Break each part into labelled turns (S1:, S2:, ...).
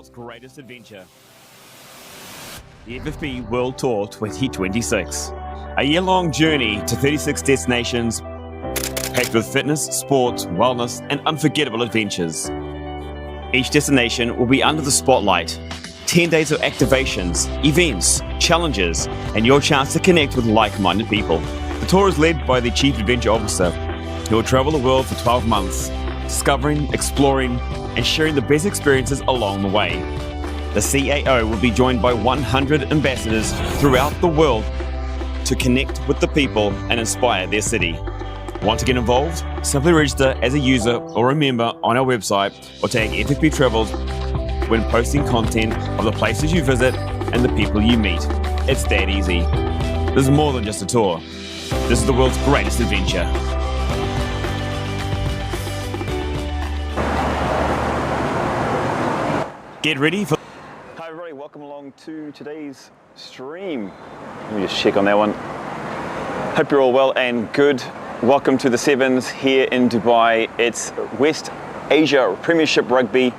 S1: world's greatest adventure. The FFP World Tour 2026. A year-long journey to 36 destinations, packed with fitness, sports, wellness, and unforgettable adventures. Each destination will be under the spotlight. 10 days of activations, events, challenges, and your chance to connect with like-minded people. The tour is led by the Chief Adventure Officer, who will travel the world for 12 months, discovering, exploring, and sharing the best experiences along the way. The CAO will be joined by 100 ambassadors throughout the world to connect with the people and inspire their city. Want to get involved? Simply register as a user or a member on our website or tag FFP Travels when posting content of the places you visit and the people you meet. It's that easy. This is more than just a tour. This is the world's greatest adventure. Get ready for... Hi everybody, welcome along to today's stream. Let me just check on that one. Hope you're all well and good. Welcome to the Sevens here in Dubai. It's West Asia Premiership Rugby.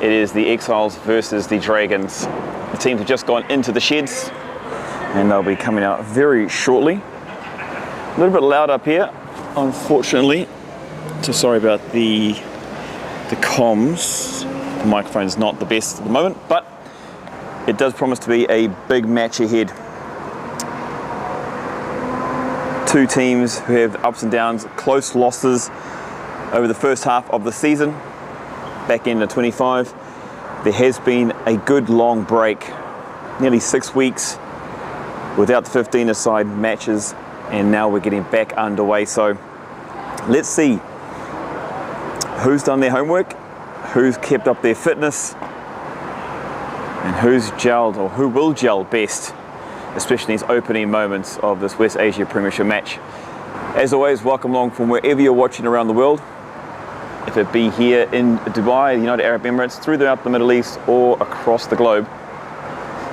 S1: It is the Exiles versus the Dragons. The teams have just gone into the sheds and they'll be coming out very shortly. A little bit loud up here, unfortunately. So sorry about the comms. The microphone is not the best at the moment, but it does promise to be a big match ahead. Two teams who have ups and downs, close losses over the first half of the season, back into 25. There has been a good long break, nearly 6 weeks without the 15-a-side matches, and now we're getting back underway. So let's see who's done their homework, who's kept up their fitness, and who's gelled or who will gel best, especially in these opening moments of this West Asia Premiership match. As always, welcome along from wherever you're watching around the world, if it be here in Dubai, the United Arab Emirates, throughout the Middle East, or across the globe.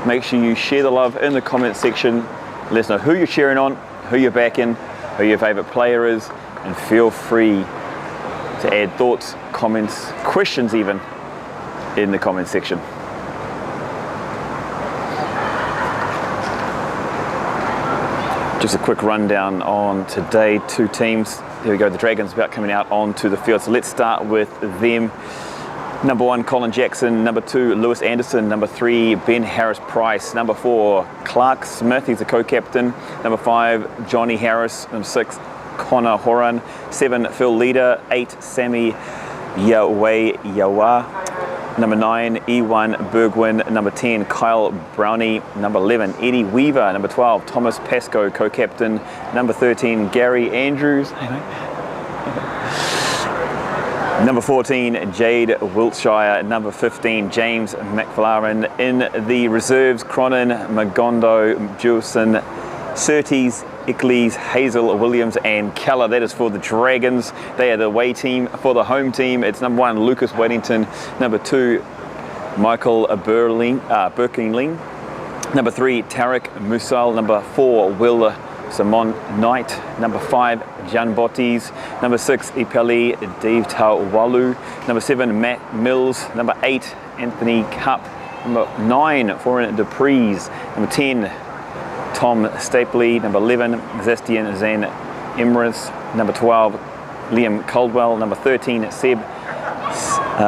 S1: Make sure you share the love in the comment section. Let us know who you're cheering on, who you're backing, who your favourite player is, and feel free to add thoughts, comments, questions even, in the comment section. Just a quick rundown on today. Two teams. There we go, the Dragons about coming out onto the field. So let's start with them. Number 1, Colin Jackson. Number 2, Lewis Anderson. Number 3, Ben Harris-Price. Number 4, Clark Smith, he's the co-captain. Number 5, Johnny Harris. Number 6, Connor Horan. 7, Phil Leader. 8, Sammy Yawa. Number 9, Ewan Bergwin. Number 10, Kyle Brownie. Number 11, Eddie Weaver. Number 12, Thomas Pascoe, co-captain. Number 13, Gary Andrews. Number 14, Jade Wiltshire. Number 15, James McLaren. In the reserves, Cronin, Magondo, Jewson, Surtees, Exiles, Hazel, Williams, and Keller. That is for the Dragons. They are the away team. For the home team, it's number 1, Lucas Waddington. Number 2, Michael Birkingling. Number 3, Tarek Musal. Number 4, Will Simon Knight. Number 5, Jan Bottis. Number 6, Ipeli Dave Tawalu. Number 7, Matt Mills. Number 8, Anthony Cup. Number 9, Foreign Duprees. Number 10, Tom Stapley. Number 11, Zestian Zan Emrys. Number 12, Liam Caldwell. Number 13, Seb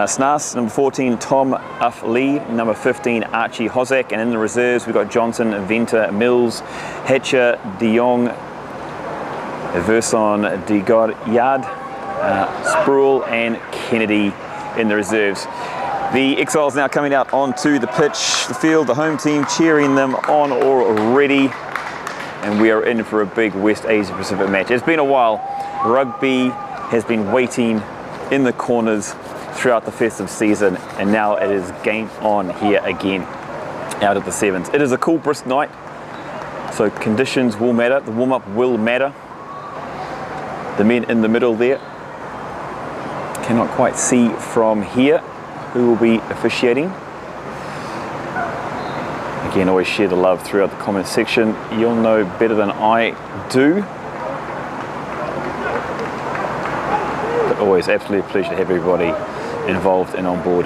S1: Snas. Number 14, Tom Uff Lee. Number 15, Archie Hozak. And in the reserves, we've got Johnson, Venter, Mills, Hatcher, De Jong, Verson, De Goryard, Sproul, and Kennedy in the reserves. The Exiles now coming out onto the pitch, the field, the home team cheering them on already. And we are in for a big West Asia Pacific match. It's been a while. Rugby has been waiting in the corners throughout the festive season, and now it is game on here again out at the Sevens. It is a cool, brisk night, so conditions will matter. The warm-up will matter. The men in the middle there cannot quite see from here who will be officiating. Again, always share the love throughout the comment section. You'll know better than I do. But always absolutely a pleasure to have everybody involved and on board.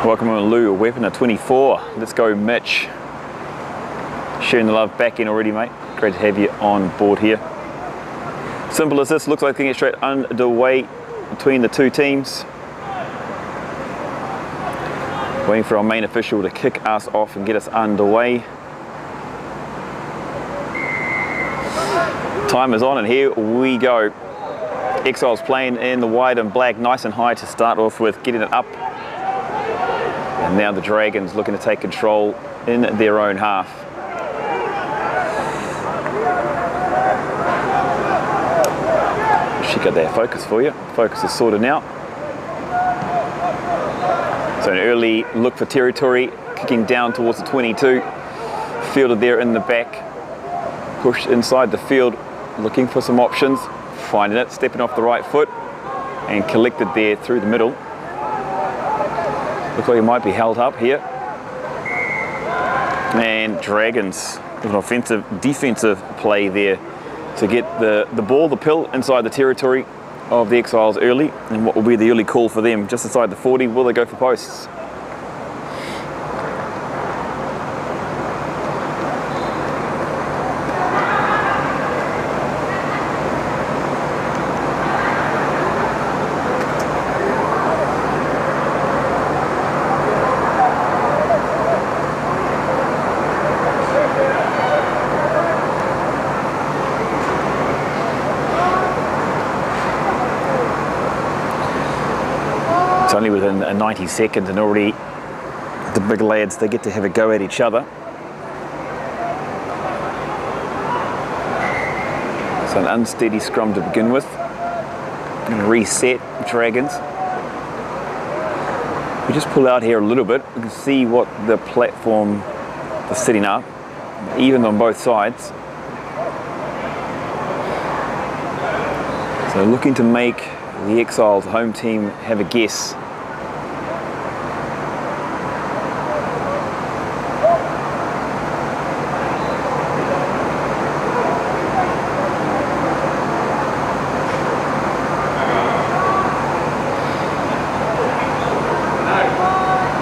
S1: Welcome on Lou, a weapon of 24. Let's go, Mitch. Sharing the love back in already, mate. Great to have you on board here. Simple as this, looks like we can get straight underway between the two teams. Waiting for our main official to kick us off and get us underway. Time is on and here we go. Exiles playing in the white and black, nice and high to start off with, getting it up. And now the Dragons looking to take control in their own half. She got their focus for you. Focus is sorted now. So an early look for territory, kicking down towards the 22. Fielded there in the back. Pushed inside the field, looking for some options. Finding it, stepping off the right foot. And collected there through the middle. Looks like he might be held up here. And Dragons with an offensive, defensive play there to get the ball, the pill, inside the territory of the Exiles early. And what will be the early call for them? Just inside the 40, will they go for posts? Only within 90 seconds and already the big lads, they get to have a go at each other. So an unsteady scrum to begin with. Reset Dragons. We just pull out here a little bit, we can see what the platform is setting up, even on both sides. So looking to make the Exiles home team have a guess.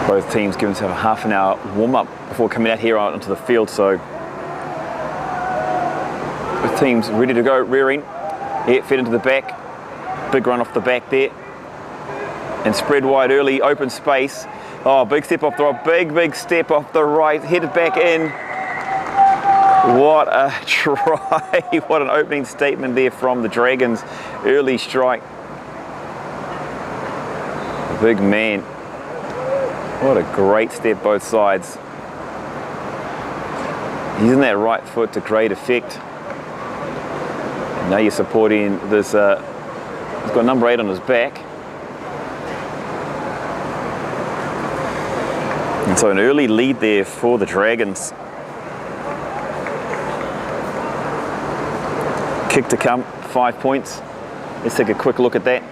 S1: Both teams giving themselves a half an hour warm-up before coming out here onto the field, so both teams ready to go, rearing, fed into the back, big run off the back there, and spread wide early, open space. Oh, big step off the right, big step off the right, headed back in. What a try, what an opening statement there from the Dragons, early strike. Big man. What a great step both sides. Using that right foot to great effect. Now you're supporting this, he's got number 8 on his back. And so an early lead there for the Dragons. Kick to come, 5 points. Let's take a quick look at that.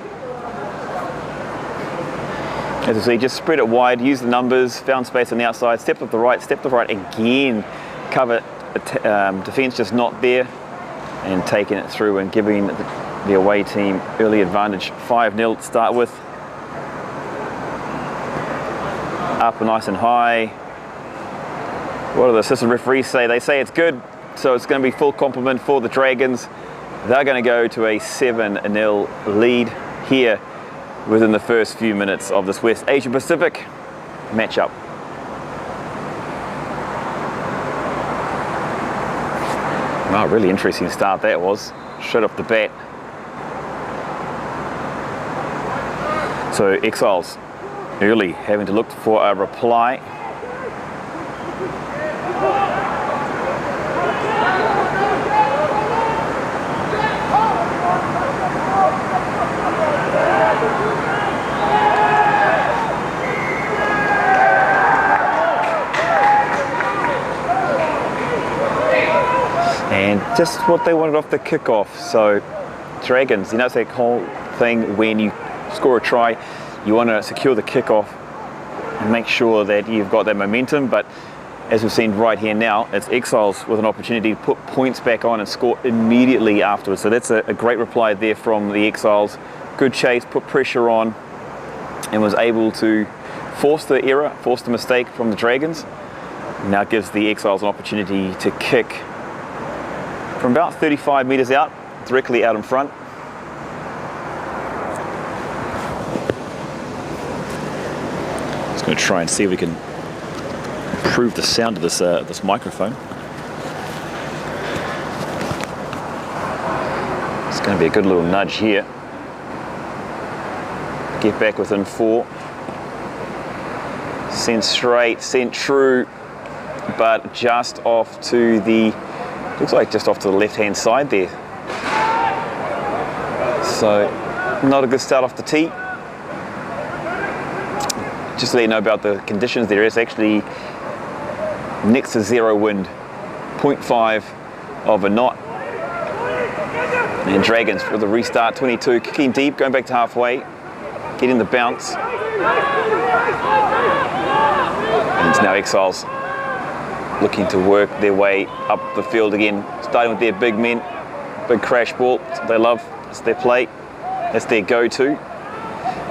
S1: As you see, just spread it wide, use the numbers, found space on the outside, stepped up the right again, cover defence just not there, and taking it through and giving the away team early advantage. 5-0 to start with. Up nice and high. What do the assistant referees say? They say it's good, so it's going to be full complement for the Dragons. They're going to go to a 7-0 lead here within the first few minutes of this West Asia Pacific matchup. Wow, really interesting start that was, straight off the bat. So Exiles early having to look for a reply. And just what they wanted off the kickoff. So Dragons, you know, it's that whole thing when you score a try, you want to secure the kickoff and make sure that you've got that momentum. But as we've seen right here now, it's Exiles with an opportunity to put points back on and score immediately afterwards. So that's a great reply there from the Exiles. Good chase, put pressure on, and was able to forced the error, forced the mistake from the Dragons. Now gives the Exiles an opportunity to kick from about 35 metres out, directly out in front. Just going to try and see if we can improve the sound of this microphone. It's going to be a good little nudge here. Get back within 4. Sent straight, sent true, but just off to the, looks like just off to the left-hand side there. So, not a good start off the tee. Just to let you know about the conditions, there is actually next to 0 wind, 0.5 of a knot. And Dragons for the restart, 22, kicking deep, going back to halfway, getting the bounce. And it's now Exiles looking to work their way up the field again, starting with their big men, big crash ball. That's what they love, it's their play, that's their go-to.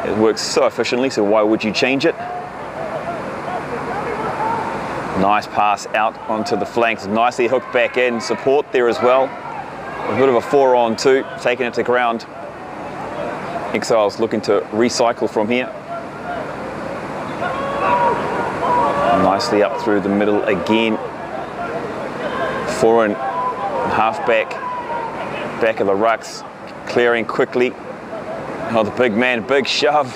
S1: It works so efficiently, so why would you change it? Nice pass out onto the flanks, nicely hooked back in, support there as well. A bit of a 4-on-2, taking it to ground. Exiles looking to recycle from here. Nicely up through the middle again. Foreign halfback, back of the rucks, clearing quickly. Oh, the big man, big shove.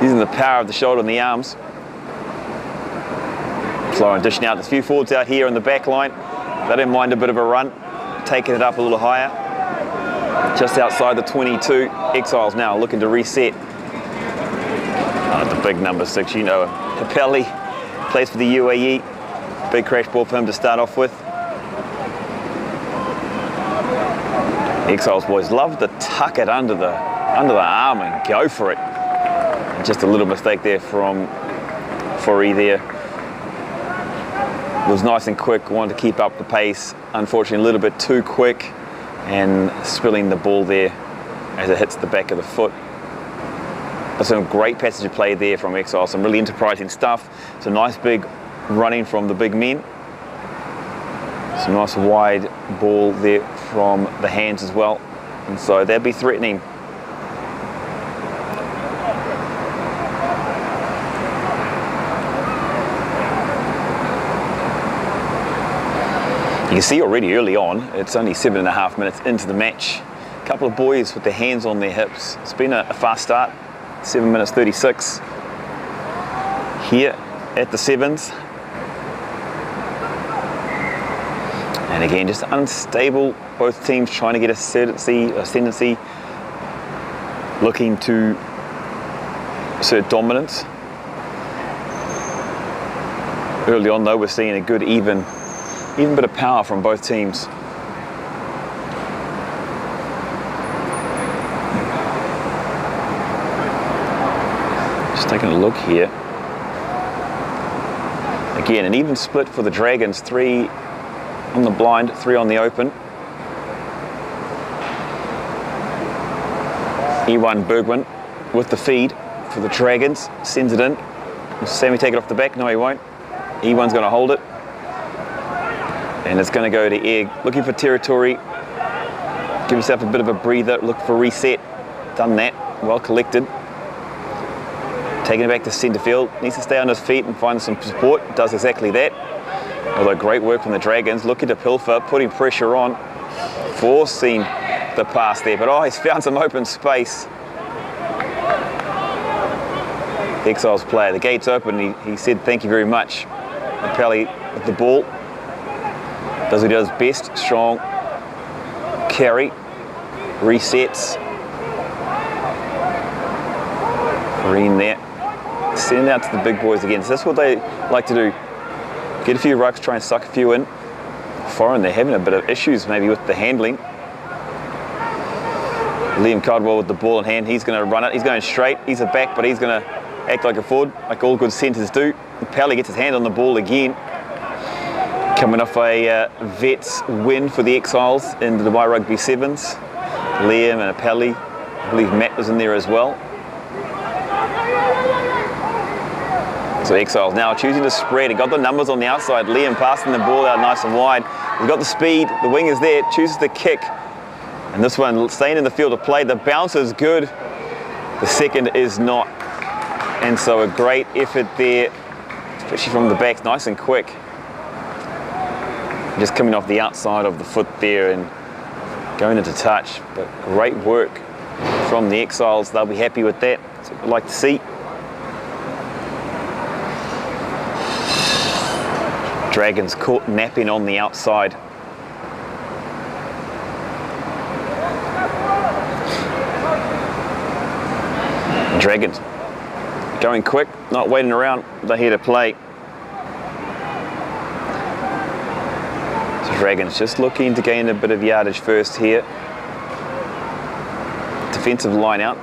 S1: Using the power of the shoulder and the arms. Florian dishing out. There's a few forwards out here in the back line. They don't mind a bit of a run, taking it up a little higher. Just outside the 22, Exiles now looking to reset. The big number 6, you know him. Capelli plays for the UAE. Big crash ball for him to start off with. Exiles boys love to tuck it under the arm and go for it. And just a little mistake there from Fori there. It was nice and quick, wanted to keep up the pace. Unfortunately, a little bit too quick and spilling the ball there as it hits the back of the foot. But some great passage of play there from Exiles, some really enterprising stuff. It's a nice big running from the big men. Some nice wide ball there from the hands as well. And so they'll be threatening. You can see already early on, it's only 7.5 minutes into the match. A couple of boys with their hands on their hips. It's been a fast start, 7 minutes 36. Here at the 7s. And again, just unstable, both teams trying to get ascendancy, looking to assert dominance. Early on though, we're seeing a good even bit of power from both teams. Just taking a look here. Again, an even split for the Dragons, 3 on the blind, 3 on the open. E1 Bergman with the feed for the Dragons, sends it in. Will Sammy take it off the back? No, he won't. E1's going to hold it. And it's going to go to Egg, looking for territory. Give yourself a bit of a breather, look for reset. Done that, well collected. Taking it back to centre field, needs to stay on his feet and find some support. Does exactly that. Although great work from the Dragons, looking to pilfer, putting pressure on, forcing the pass there. But oh, he's found some open space. The Exiles player, the gate's open, he said thank you very much. Pelly with the ball. Does what he does best, strong carry, resets. Green there. Send it out to the big boys again. So that's what they like to do. Get a few rucks, try and suck a few in. Foreign, they're having a bit of issues maybe with the handling. Liam Cardwell with the ball in hand, he's going to run it. He's going straight, he's a back, but he's going to act like a forward, like all good centres do. Pelly gets his hand on the ball again. Coming off a Vets win for the Exiles in the Dubai Rugby Sevens. Liam and a Pelly, I believe Matt was in there as well. So Exiles now choosing to spread. He got the numbers on the outside. Liam passing the ball out nice and wide. He's got the speed. The wing is there. Chooses to kick. And this one staying in the field of play. The bounce is good. The second is not. And so a great effort there, especially from the backs, nice and quick. Just coming off the outside of the foot there and going into touch. But great work from the Exiles. They'll be happy with that. That's what we'd like to see. Dragons caught napping on the outside. Dragons going quick, not waiting around, they're here to play. So Dragons just looking to gain a bit of yardage first here. Defensive line out.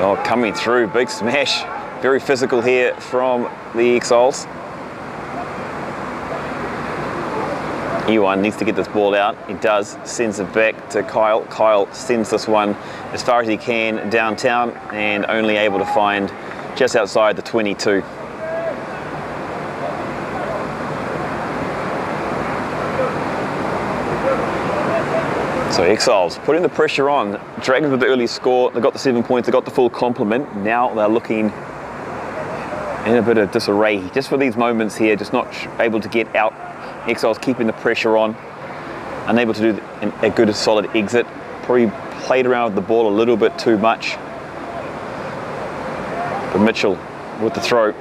S1: Oh, coming through, big smash. Very physical here from the Exiles. Ewan needs to get this ball out. He does, sends it back to Kyle. Kyle sends this one as far as he can downtown and only able to find just outside the 22. So Exiles putting the pressure on. Dragons with the early score. They got the 7 points. They got the full complement. Now they're looking in a bit of disarray. Just for these moments here, just not able to get out. Exiles keeping the pressure on, unable to do a good solid exit. Probably played around with the ball a little bit too much. But Mitchell with the throw.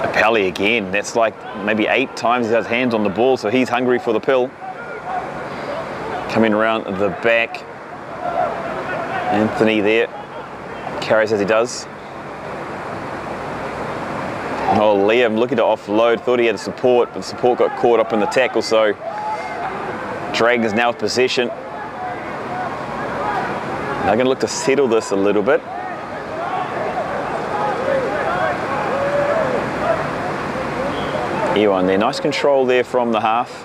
S1: Apelli again, that's like maybe 8 times he has hands on the ball, so he's hungry for the pill. Coming around the back. Anthony there, carries as he does. Oh, Liam looking to offload, thought he had support, but the support got caught up in the tackle, so Dragons now with possession. They're going to look to settle this a little bit. Ewan there, nice control there from the half.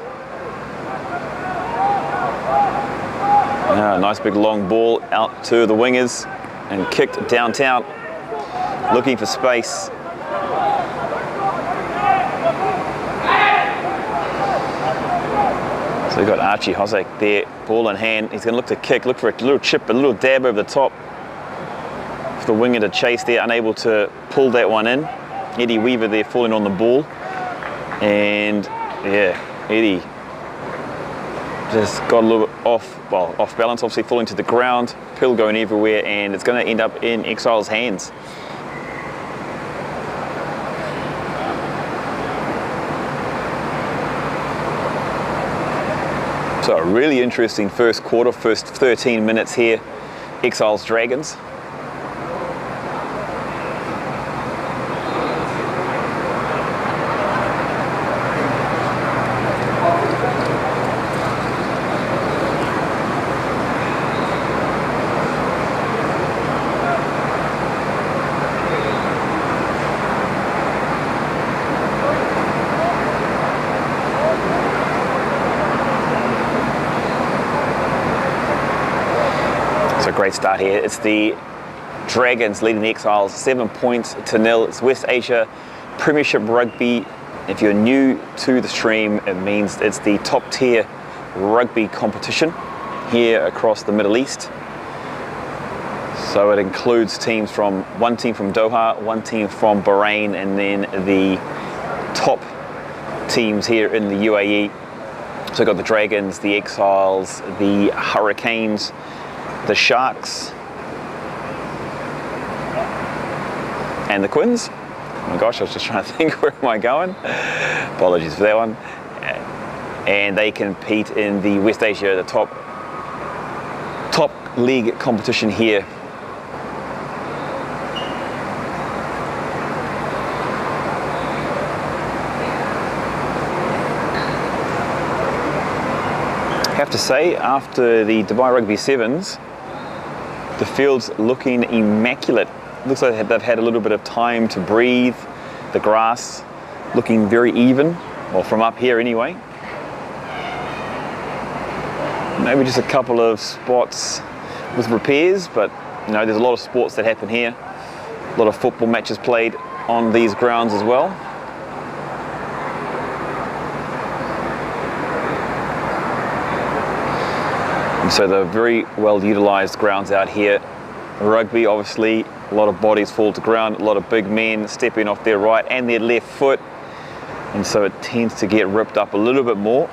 S1: Nice big long ball out to the wingers and kicked downtown, looking for space. So we've got Archie Hossack there, ball in hand. He's going to look to kick, look for a little chip, a little dab over the top. For the winger to chase there, unable to pull that one in. Eddie Weaver there falling on the ball. And yeah, Eddie just got a little bit off balance, obviously falling to the ground. Pill going everywhere, and it's going to end up in Exiles' hands. So a really interesting first quarter, first 13 minutes here, Exiles Dragons. Great start here. It's the Dragons leading the Exiles 7 points to 0. It's West Asia Premiership Rugby. If you're new to the stream, it means it's the top tier rugby competition here across the Middle East. So it includes teams from one team from Doha, one team from Bahrain, and then the top teams here in the UAE. So we've got the Dragons, the Exiles, the Hurricanes, the Sharks, and the Quins. Oh my gosh, I was just trying to think, where am I going? Apologies for that one. And they compete in the West Asia, the top league competition here. I have to say, after the Dubai Rugby Sevens, the field's looking immaculate. Looks like they've had a little bit of time to breathe. The grass looking very even, well, from up here anyway. Maybe just a couple of spots with repairs, but you know, there's a lot of sports that happen here. A lot of football matches played on these grounds as well. And so they're very well utilised grounds out here. Rugby, obviously, a lot of bodies fall to ground, a lot of big men stepping off their right and their left foot, and so it tends to get ripped up a little bit more.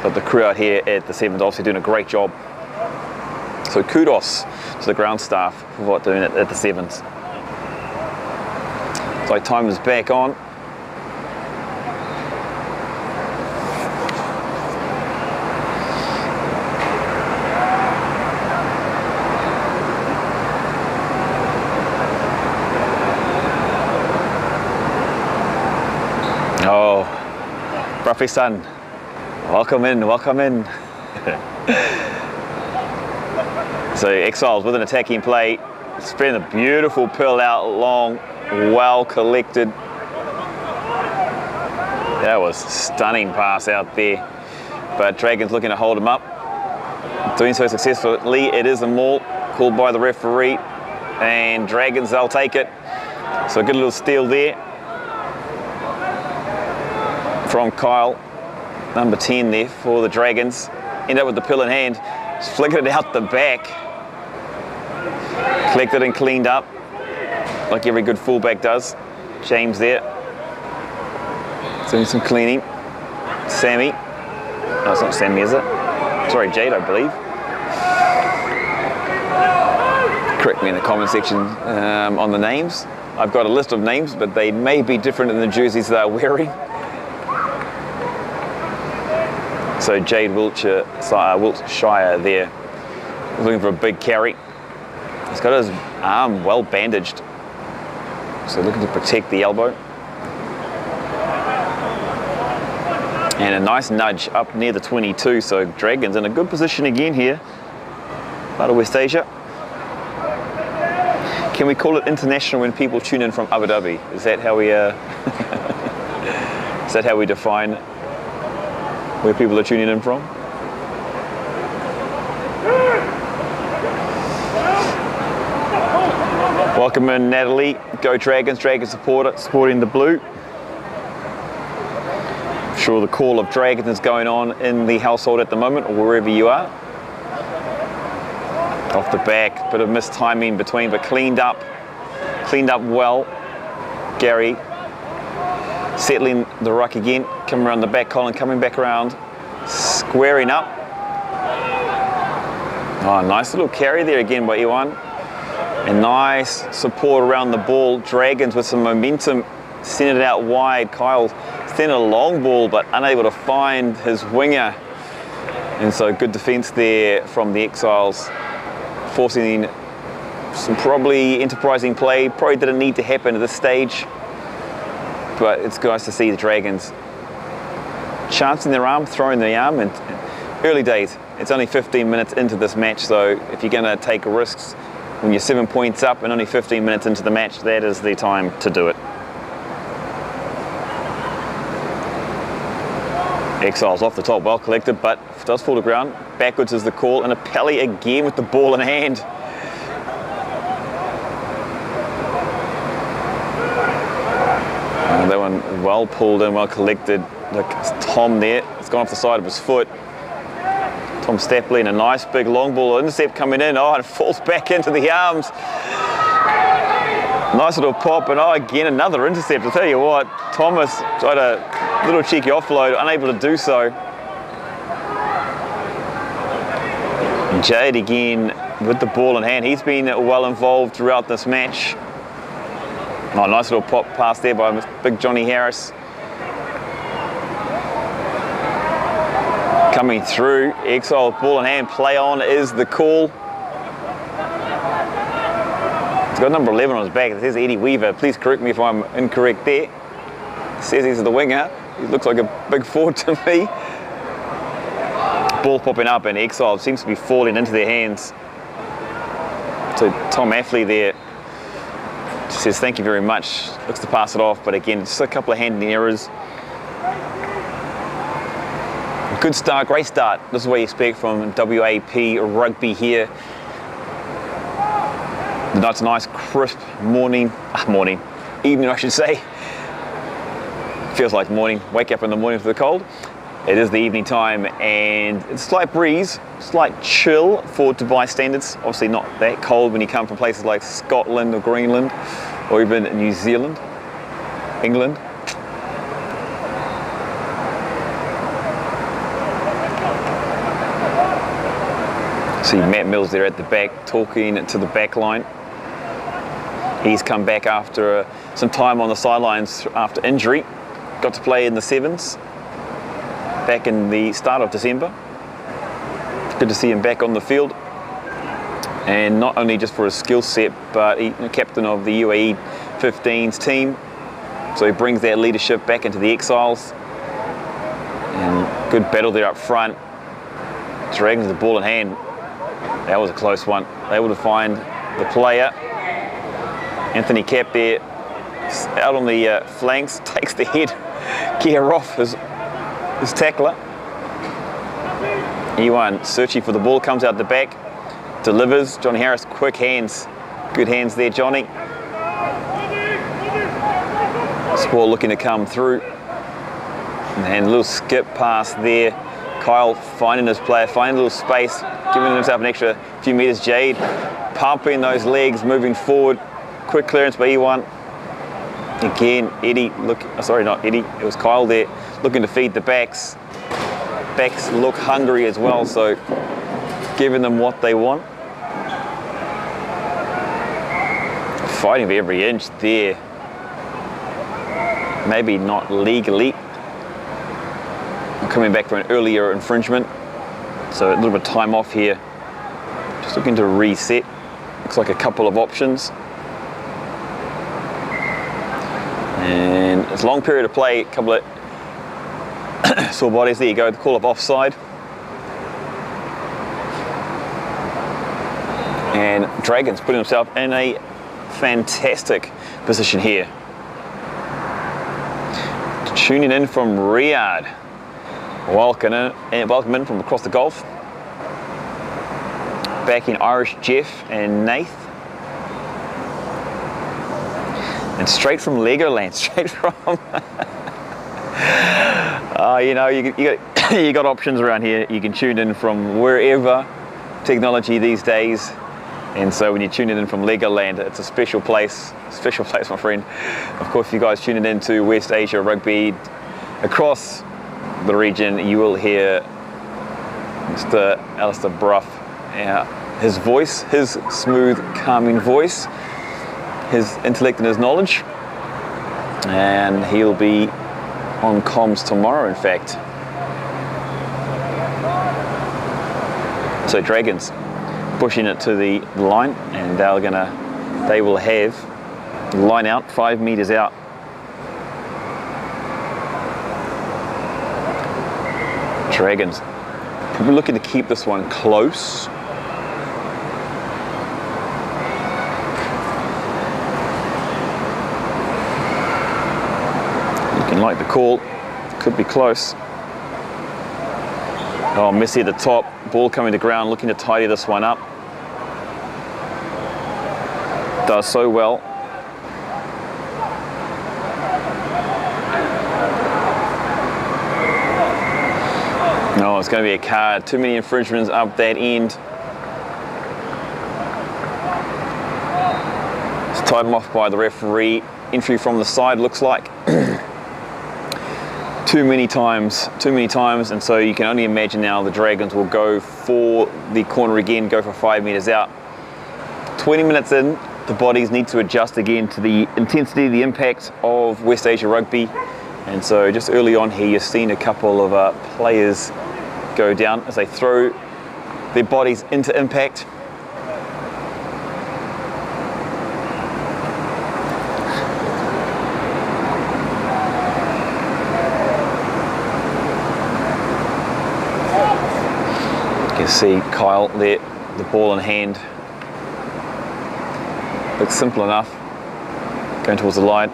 S1: But the crew out here at the Sevens obviously doing a great job. So kudos to the ground staff for what they're doing at the Sevens. So time is back on. Oh, Ruffy son, welcome in, welcome in. So Exiles with an attacking play, spreading a beautiful pill out long, well collected. That was a stunning pass out there, but Dragons looking to hold him up. Doing so successfully. It is a maul called by the referee, and Dragons, they'll take it. So a good little steal there from Kyle, number 10 there for the Dragons. End up with the pill in hand, just flickered it out the back. Collected and cleaned up, like every good fullback does. James there, doing some cleaning. Sammy, no, it's not Sammy, is it? Sorry, Jade, I believe. Correct me in the comment section on the names. I've got a list of names, but they may be different in the jerseys they're wearing. So Jade Wiltshire there, looking for a big carry. He's got his arm well bandaged, so looking to protect the elbow. And a nice nudge up near the 22, so Dragons in a good position again here. Out of West Asia. Can we call it international when people tune in from Abu Dhabi? Is that how we is that how we define where people are tuning in from? Welcome in, Natalie. Go Dragons, Dragons supporter, supporting the blue. I'm sure the call of Dragons is going on in the household at the moment, or wherever you are. Off the back, bit of mistiming between, but cleaned up well. Gary settling the ruck again, coming around the back column, coming back around, squaring up. Oh, nice little carry there again by Iwan. And nice support around the ball. Dragons with some momentum, sent it out wide. Kyle sent a long ball, but unable to find his winger. And so good defence there from the Exiles, forcing some probably enterprising play. Probably didn't need to happen at this stage, but it's nice to see the Dragons chancing their arm, throwing the arm, and early days. It's only 15 minutes into this match, so if you're going to take risks when you're 7 points up and only 15 minutes into the match, that is the time to do it. Exiles off the top, well collected, but does fall to ground. Backwards is the call, and Apelli again with the ball in hand. That one well pulled in, well collected. Look, Tom there, it's gone off the side of his foot. Tom Stapley, and a nice big long ball intercept coming in. Oh, and it falls back into the arms. Nice little pop, and oh, again, another intercept. I'll tell you what, Thomas tried a little cheeky offload, unable to do so. And Jade again with the ball in hand. He's been well involved throughout this match. Oh, nice little pop pass there by big Johnny Harris. Coming through, Exile ball in hand, play on is the call. He's got number 11 on his back. It says Eddie Weaver. Please correct me if I'm incorrect there. It says he's the winger. He looks like a big forward to me. Ball popping up, and Exile seems to be falling into their hands. So Tom Affley there says thank you very much. Looks to pass it off, but again, just a couple of handling errors. Good start, great start. This is what you expect from WAP Rugby here. That's a nice crisp morning. evening I should say. Feels like morning, wake up in the morning for the cold. It is the evening time and it's a slight breeze, slight chill for Dubai standards. Obviously not that cold when you come from places like Scotland or Greenland or even New Zealand, England. See Matt Mills there at the back talking to the back line. He's come back after some time on the sidelines after injury. Got to play in the sevens back in the start of December. Good to see him back on the field. And not only just for his skill set, but he's captain of the UAE 15s team. So he brings that leadership back into the Exiles. And good battle there up front. Dragons the ball in hand. That was a close one. Able to find the player. Anthony Cap there, out on the flanks, takes the head gear off his tackler. E1 searching for the ball, comes out the back, delivers. Johnny Harris, quick hands. Good hands there, Johnny. Sport looking to come through. And a little skip pass there. Kyle finding his player, finding a little space, giving himself an extra few meters. Jade pumping those legs, moving forward. Quick clearance by E1. Again, Eddie, sorry, not Eddie, it was Kyle there, looking to feed the backs. Backs look hungry as well, so giving them what they want. Fighting for every inch there. Maybe not legally. Coming back for an earlier infringement, so a little bit of time off here. Just looking to reset. Looks like a couple of options. And it's a long period of play, a couple of sore bodies. There you go, the call of offside. And Dragons putting himself in a fantastic position here. Tuning in from Riyadh. Welcome in from across the Gulf. Back in Irish Jeff and Nath. And straight from Legoland, straight from. You know, you got options around here. You can tune in from wherever. Technology these days, and so when you're tuning in from Legoland, it's a special place, my friend. Of course, if you guys tuning in to West Asia Rugby across the region, you will hear Mr. Alistair Bruff. His voice, his smooth, calming voice, his intellect and his knowledge, and he'll be on comms tomorrow, in fact. So Dragons pushing it to the line, and they will have line out 5 meters out. Dragons probably looking to keep this one close. Looking like the call could be close. Oh, Missy at the top, ball coming to ground, looking to tidy this one up. Does so well. No, it's going to be a card. Too many infringements up that end. It's tied him off by the referee. Entry from the side looks like. Too many times, and so you can only imagine now the Dragons will go for the corner again, go for 5 meters out. 20 minutes in, the bodies need to adjust again to the intensity, the impact of West Asia Rugby. And so just early on here, you've seen a couple of players go down as they throw their bodies into impact. You can see Kyle there, the ball in hand. Looks simple enough. Going towards the line.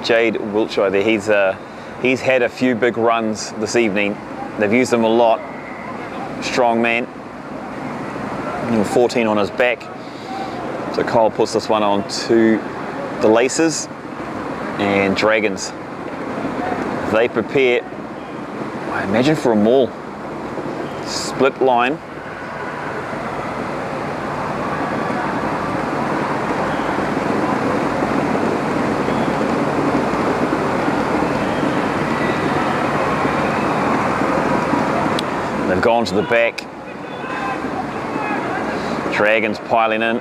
S1: Jade Wiltshire there, he's had a few big runs this evening. They've used him a lot. Strong man. 14 on his back. So Kyle puts this one on to the laces. and Dragons. They prepare, I imagine, for a maul. Split line. They've gone to the back. Dragons piling in.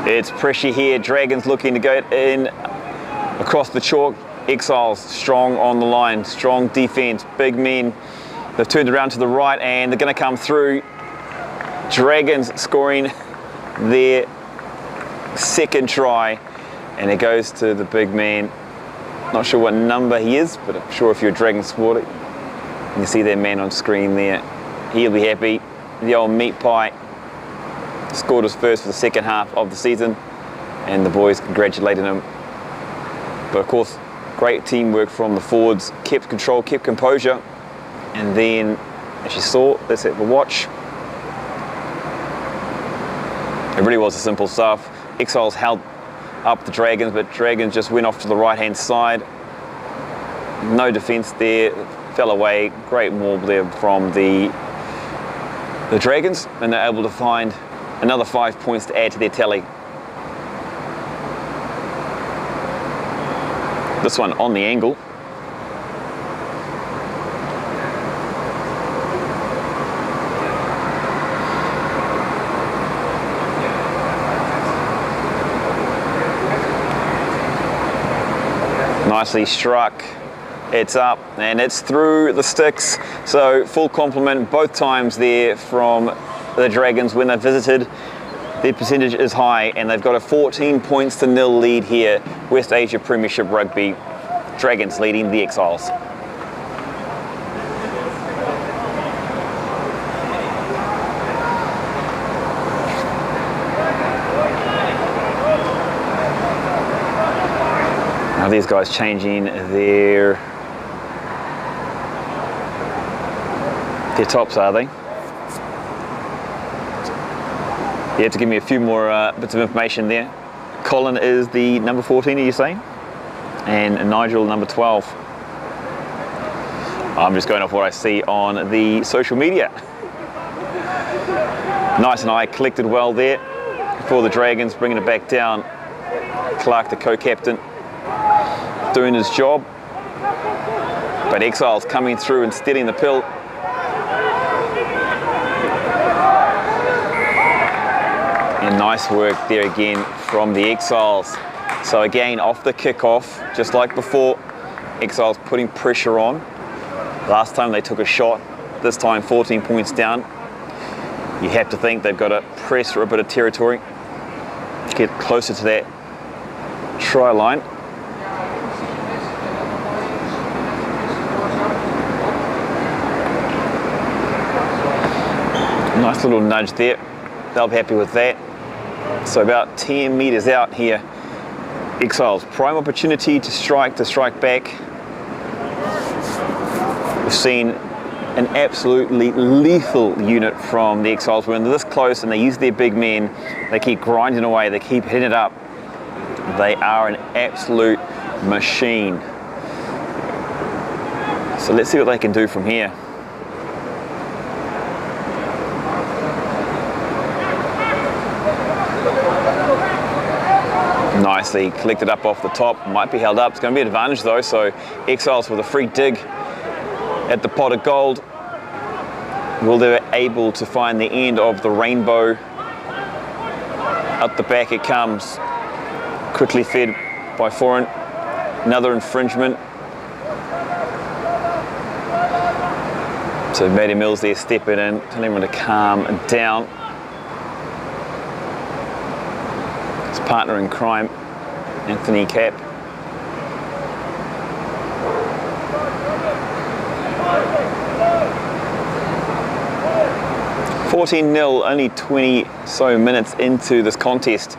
S1: It's pressure here. Dragons looking to go in across the chalk. Exiles strong on the line. Strong defense. Big men. They've turned around to the right and they're going to come through. Dragons scoring their second try. And it goes to the big man. Not sure what number he is, but I'm sure if you're a Dragon supporter, you can see that man on screen there. He'll be happy. The old meat pie scored his first for the second half of the season, and the boys congratulated him. But of course, great teamwork from the forwards. Kept control, kept composure, and then, as you saw, let's hit the watch. It really was a simple stuff. Exiles held up the Dragons, but Dragons just went off to the right-hand side. No defence there. Fell away. Great maul there from the Dragons, and they're able to find another 5 points to add to their tally. This one on the angle. Nicely struck. It's up and it's through the sticks. So full compliment both times there from the Dragons when they visited. Their percentage is high and they've got a 14 points to 0 lead here. West Asia Premiership Rugby. Dragons leading the Exiles. Now these guys changing their tops, are they? You have to give me a few more bits of information there. Colin is the number 14, are you saying? And Nigel, number 12. I'm just going off what I see on the social media. Nice and high, collected well there for the Dragons, bringing it back down. Clark, the co-captain, doing his job. But Exiles coming through and stealing the pill. And nice work there again from the Exiles. So again, off the kickoff, just like before, Exiles putting pressure on. Last time they took a shot, this time 14 points down. You have to think they've got to press for a bit of territory, get closer to that try line. Nice little nudge there. They'll be happy with that. So about 10 meters out here, Exiles, prime opportunity to strike back. We've seen an absolutely lethal unit from the Exiles. When they're this close and they use their big men, they keep grinding away, they keep hitting it up. They are an absolute machine. So let's see what they can do from here. Nicely collected up off the top, might be held up. It's going to be an advantage though, so Exiles with a free dig at the pot of gold. Will they be able to find the end of the rainbow? Up the back it comes. Quickly fed by Foreign. Another infringement. So Matty Mills there stepping in, telling everyone to calm down. His partner in crime, Anthony Cap. (14-0), only 20 so minutes into this contest.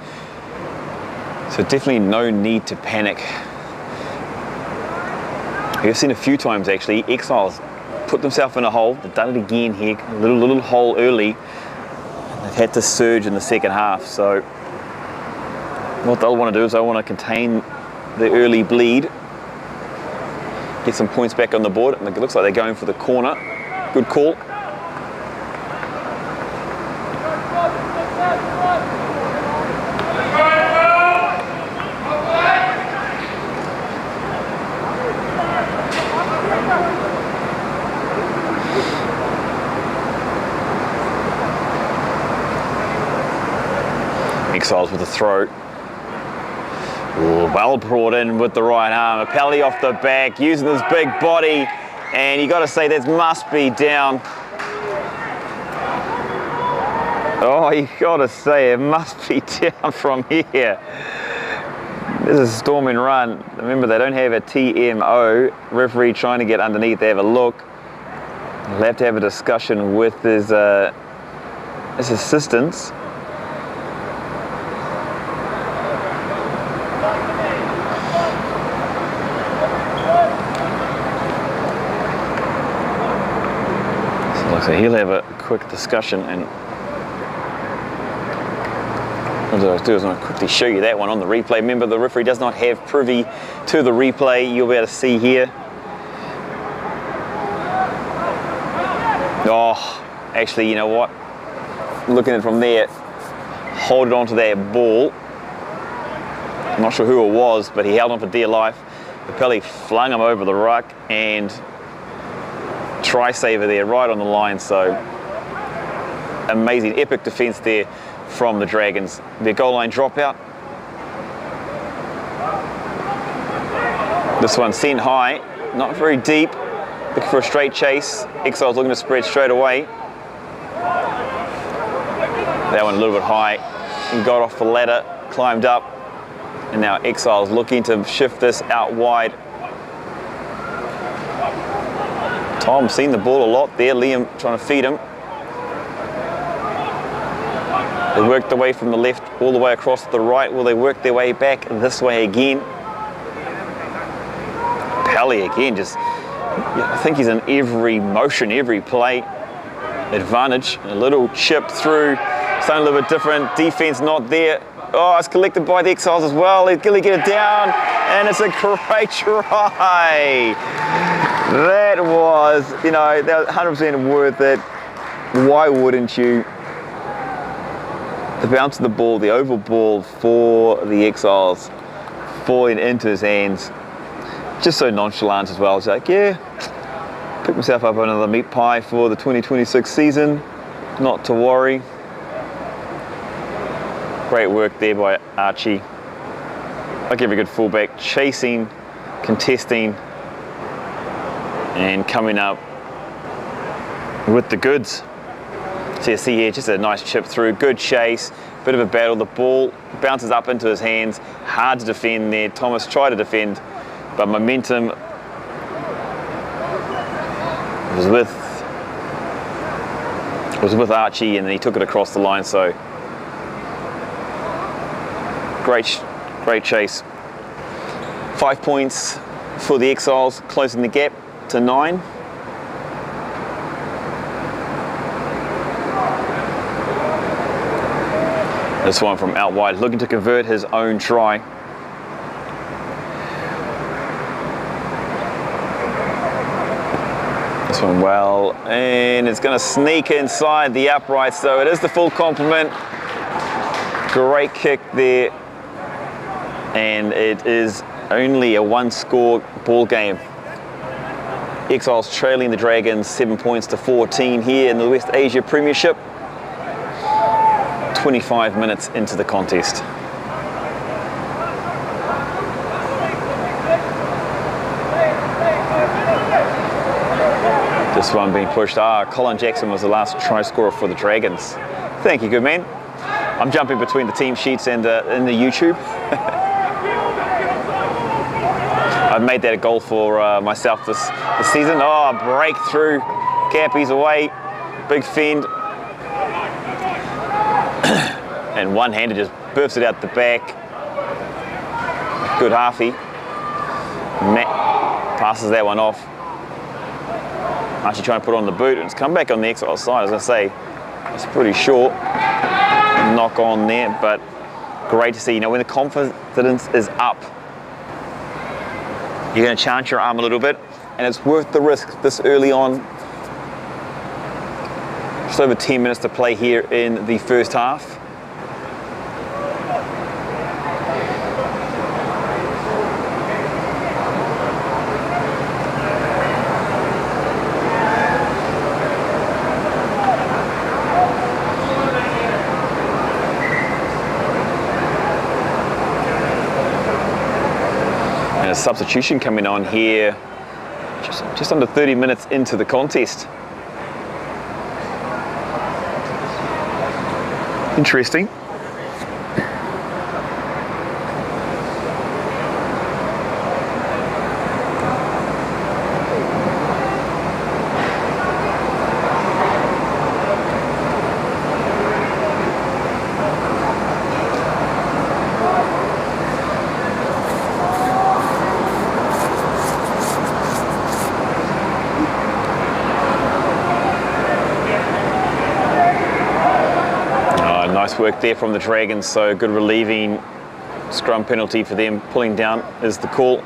S1: So definitely no need to panic. We've seen a few times actually, Exiles put themselves in a hole. They've done it again here, a little hole early. They've had to surge in the second half. So what they'll want to do is they'll want to contain the early bleed. Get some points back on the board. And it looks like they're going for the corner. Good call. Exiles with the throw. Ooh, well brought in with the right arm. Apelli off the back, using his big body, and you got to say that must be down. Oh, you got to say it must be down from here. This is storm and run. Remember, they don't have a TMO. Referee trying to get underneath. They have a look. He'll have to have a discussion with his assistants. So he'll have a quick discussion, and what I'll do is I'll quickly show you that one on the replay. Remember, the referee does not have privy to the replay. You'll be able to see here. Oh, actually, you know what? Looking at it from there, hold it onto that ball. I'm not sure who it was, but he held on for dear life. Apelli flung him over the ruck, and try saver there right on the line. So amazing, epic defense there from the Dragons. Their goal line dropout. This one sent high, not very deep, looking for a straight chase. Exiles looking to spread straight away. That one a little bit high, and got off the ladder, climbed up, and now Exiles looking to shift this out wide. Tom seen the ball a lot there. Liam trying to feed him. They worked their way from the left all the way across to the right. Will they work their way back this way again? Pally again, just, I think he's in every motion, every play. Advantage, a little chip through, something a little bit different. Defense not there. Oh, it's collected by the Exiles as well. Gilly get it down, and it's a great try. That was, you know, that was 100% worth it. Why wouldn't you? The bounce of the ball, the oval ball for the Exiles, falling into his hands. Just so nonchalant as well. It's like, yeah, pick myself up another meat pie for the 2026 season. Not to worry. Great work there by Archie. Like every good fullback, chasing, contesting, and coming up with the goods. So you see here, just a nice chip through, good chase, bit of a battle. The ball bounces up into his hands, hard to defend there. Thomas tried to defend, but momentum was with Archie, and then he took it across the line. So great chase. 5 points for the Exiles, closing the gap to 9. This one from out wide, looking to convert his own try. This one well, and it's going to sneak inside the upright, so it is the full complement. Great kick there, and it is only a 1-score ball game. Exiles trailing the Dragons 7 points to 14 here in the West Asia Premiership. 25 minutes into the contest. This one being pushed. Colin Jackson was the last try scorer for the Dragons. Thank you, good man. I'm jumping between the team sheets and in the YouTube. I've made that a goal for myself this season. Oh, breakthrough. Cappy's away. Big fend. And one-handed just burps it out the back. Good halfie. Matt passes that one off. Actually trying to put on the boot, and it's come back on the Exiles side. As I say, it's pretty short. Knock on there, but great to see. You know, when the confidence is up, you're going to chance your arm a little bit, and it's worth the risk this early on. Just over 10 minutes to play here in the first half. And a substitution coming on here, just under 30 minutes into the contest. Interesting. Nice work there from the Dragons, so good relieving. Scrum penalty for them, pulling down is the call.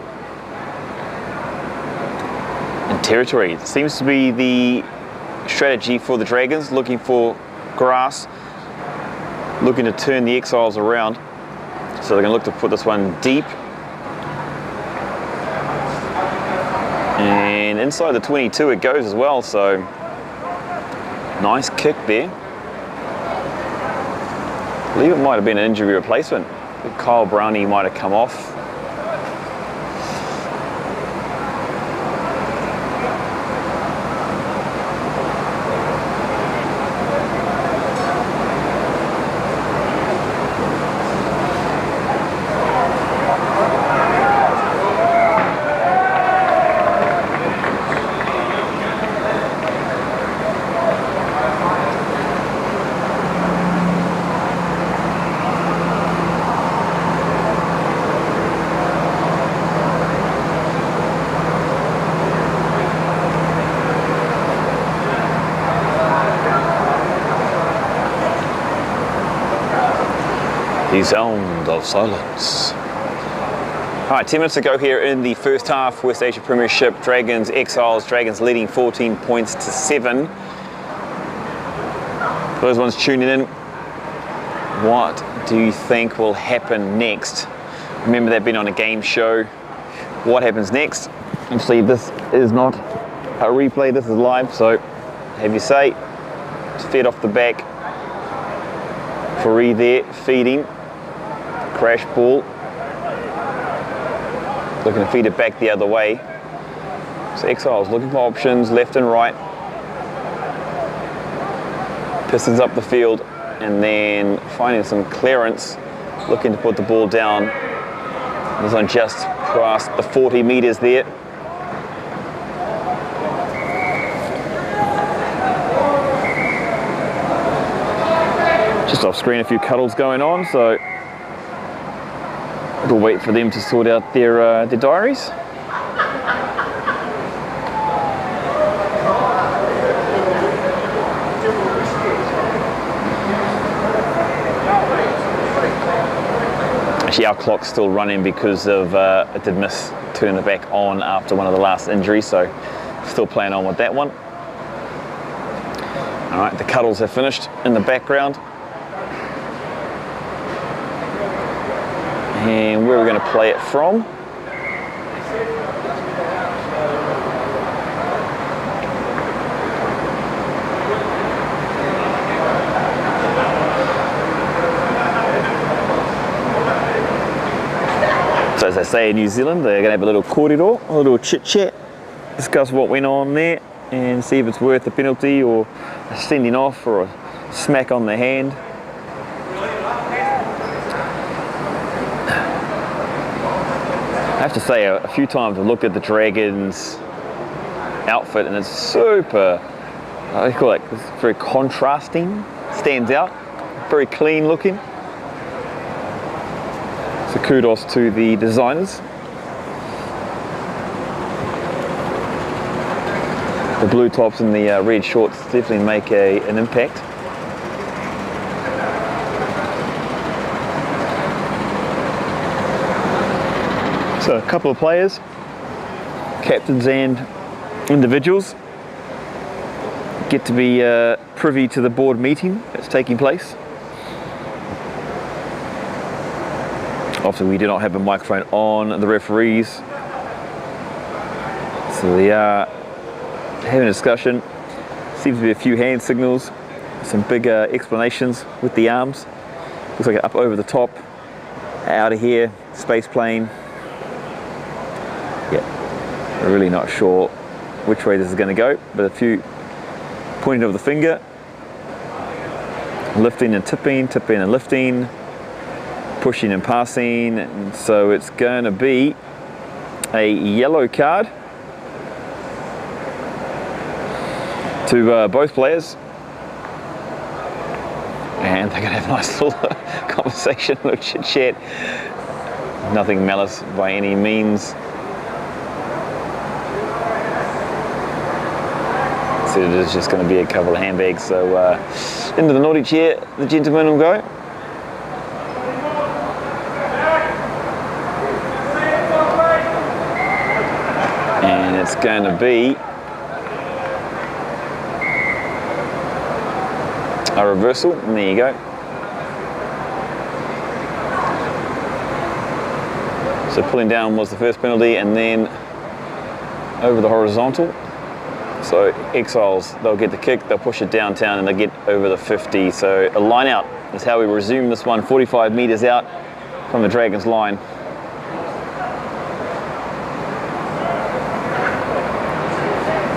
S1: And territory, it seems to be the strategy for the Dragons, looking for grass, looking to turn the Exiles around. So they're going to look to put this one deep. And inside the 22 it goes as well, so nice kick there. I believe it might have been an injury replacement. Kyle Brownie might have come off. The sound of silence. All right, 10 minutes to go here in the first half. West Asia Premiership, Dragons, Exiles. Dragons leading 14 points to 7. For those ones tuning in, what do you think will happen next? Remember that being on a game show. What happens next? Obviously, this is not a replay, this is live, so have your say. It's fed off the back. Free there, feeding. Crash ball. Looking to feed it back the other way. So Exiles looking for options left and right. Pistons up the field and then finding some clearance. Looking to put the ball down. This one just past the 40 meters there. Just off screen, a few cuddles going on, so we'll wait for them to sort out their diaries. Actually, our clock's still running because of it did miss turning it back on after one of the last injuries, so still playing on with that one. All right, the cuddles have finished in the background. And where we're going to play it from. So as they say in New Zealand, they're going to have a little corridor, a little chit chat, discuss what went on there and see if it's worth a penalty or a sending off or a smack on the hand. I have to say, a few times I've looked at the Dragons outfit and it's super, what do you call it, it's very contrasting, stands out, very clean looking. So kudos to the designers. The blue tops and the red shorts definitely make an impact. So a couple of players captains and individuals get to be privy to the board meeting that's taking place. Obviously we do not have a microphone on the referees, so they are having a discussion. Seems to be a few hand signals, some big explanations with the arms. Looks like up over the top, out of here, space plane. Yeah, we're really not sure which way this is going to go, but a few pointing of the finger, lifting and tipping, tipping and lifting, pushing and passing, and so it's going to be a yellow card to both players, and they're going to have a nice little conversation, a little chit chat. Nothing malice by any means. So it is just going to be a couple of handbags. So into the naughty chair, the gentleman will go. And it's going to be a reversal, and there you go. So pulling down was the first penalty, and then over the horizontal. So Exiles, they'll get the kick, they'll push it downtown, and they get over the 50. So a line out is how we resume this one, 45 metres out from the Dragons line.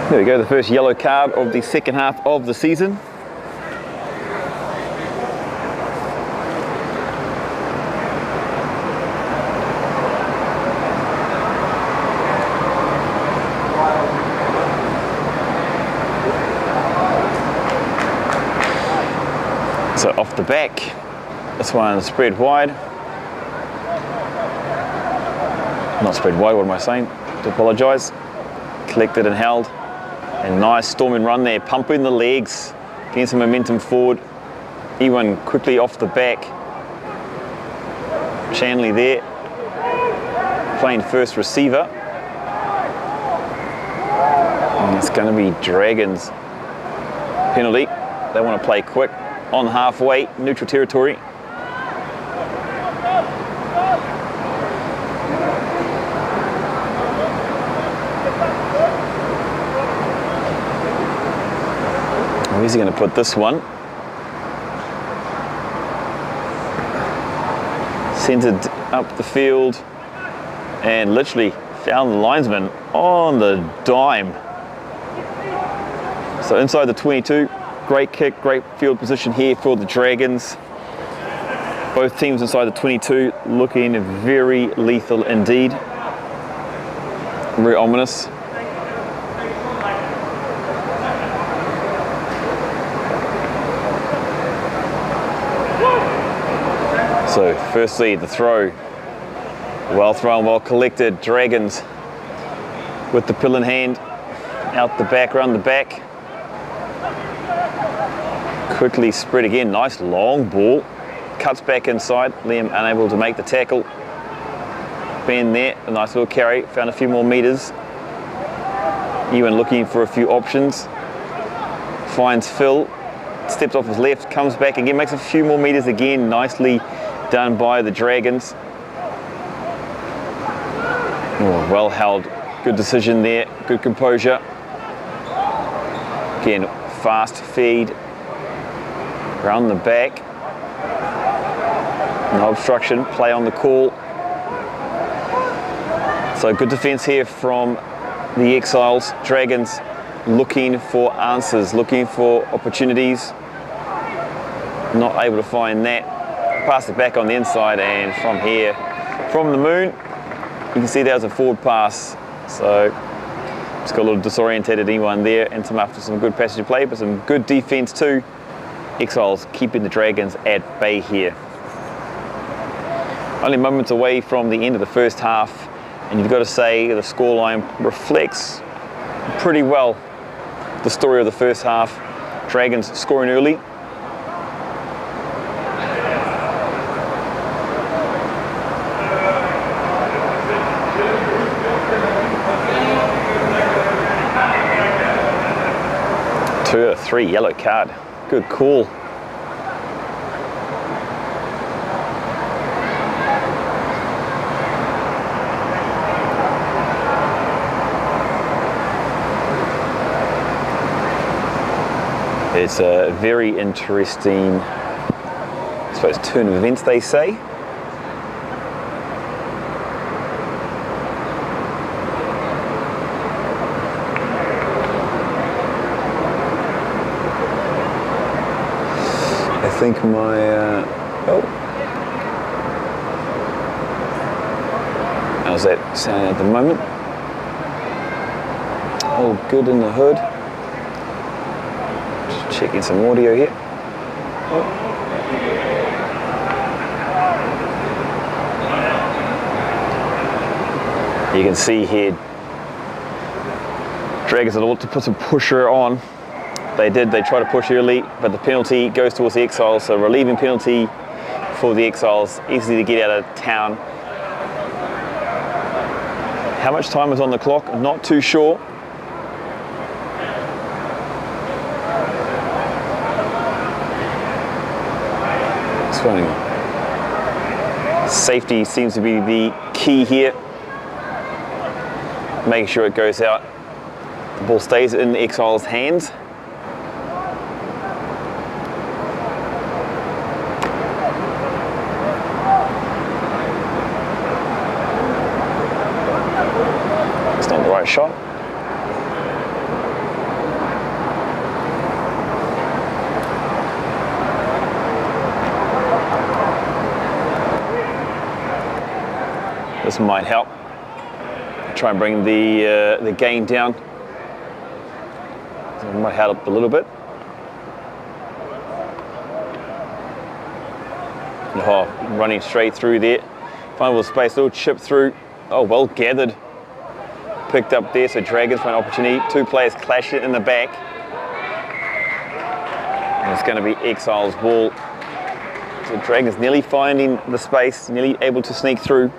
S1: There we go, the first yellow card of the second half of the season. So off the back, this one spread wide. Not spread wide, what am I saying? To apologise. Collected and held. And nice storming run there, pumping the legs, getting some momentum forward. Ewan quickly off the back. Shanley there, playing first receiver. And it's going to be Dragons penalty. They want to play quick. On halfway, neutral territory. Where's he going to put this one? Centered up the field and literally found the linesman on the dime. So inside the 22. Great kick, great field position here for the Dragons. Both teams inside the 22 looking very lethal indeed. Very ominous. So firstly, the throw. Well thrown, well collected. Dragons with the pill in hand. Out the back, around the back. Quickly spread again, nice long ball, cuts back inside, Liam unable to make the tackle. Ben there, a nice little carry, found a few more metres. Ewan looking for a few options, finds Phil, steps off his left, comes back again, makes a few more metres again, nicely done by the Dragons. Oh, well held, good decision there, good composure. Again, fast feed. Around the back, no obstruction, play on the call. So good defence here from the Exiles. Dragons looking for answers, looking for opportunities. Not able to find that. Pass it back on the inside, and from here, from the moon, you can see there's a forward pass. So just got a little disorientated anyone there, and after some good passage play, but some good defence too. Exiles keeping the Dragons at bay here. Only moments away from the end of the first half, and you've got to say the scoreline reflects pretty well the story of the first half. Dragons scoring early. 2 out of 3, yellow card. Good call. It's a very interesting, I suppose, turn of events, they say. I think my, how's that sounding at the moment? All good in the hood. Just checking some audio here. You can see here, Dragons ought to put some pressure on. They did, they tried to push early, but the penalty goes towards the Exiles, so relieving penalty for the Exiles, easy to get out of town. How much time is on the clock? Not too sure. It's funny. Safety seems to be the key here. Making sure it goes out. The ball stays in the Exiles' hands. It's not the right shot. This might help. Try and bring the gain down. So it might help a little bit. Oh, running straight through there. Final space, little chip through. Oh, well gathered. Picked up there, so Dragons find opportunity. 2 players clash it in the back. And it's going to be Exiles' ball. So Dragons nearly finding the space, nearly able to sneak through.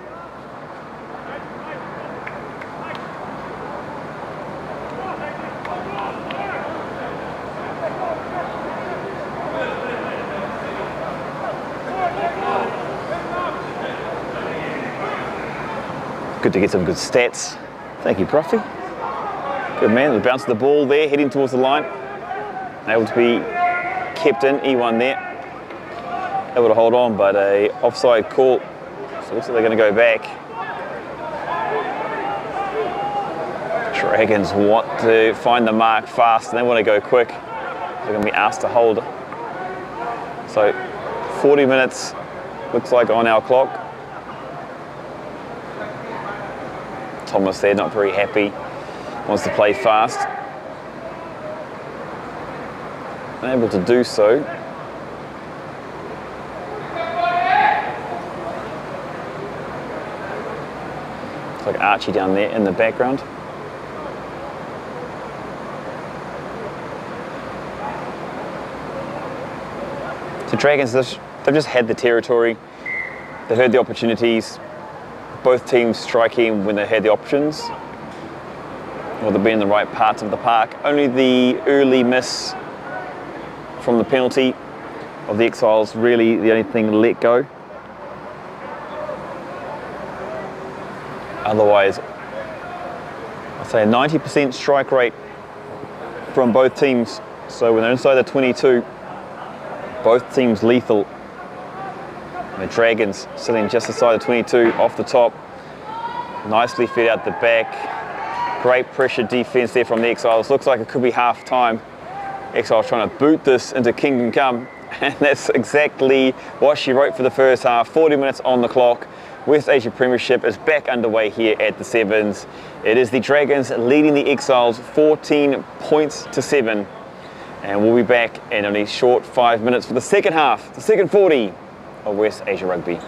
S1: Good to get some good stats. Thank you, Profi. Good man, the bounce of the ball there, heading towards the line. Able to be kept in, E1 there. Able to hold on, but a offside call. So it looks like they're going to go back. Dragons want to find the mark fast and they want to go quick. They're going to be asked to hold. So 40 minutes looks like on our clock. Thomas there, not very happy, wants to play fast. Unable to do so. It's like Archie down there in the background. So Dragons, they've just had the territory, they heard the opportunities. Both teams striking when they had the options, or they've been in the right parts of the park. Only the early miss from the penalty of the Exiles really the only thing let go. Otherwise, I'd say a 90% strike rate from both teams. So when they're inside the 22, both teams lethal. The Dragons sitting just inside the 22, off the top. Nicely fed out the back. Great pressure defense there from the Exiles. Looks like it could be half time. Exiles trying to boot this into Kingdom Come. And that's exactly what she wrote for the first half. 40 minutes on the clock. West Asia Premiership is back underway here at the Sevens. It is the Dragons leading the Exiles 14 points to 7. And we'll be back in only a short 5 minutes for the second half, the second 40. Of West Asia Rugby.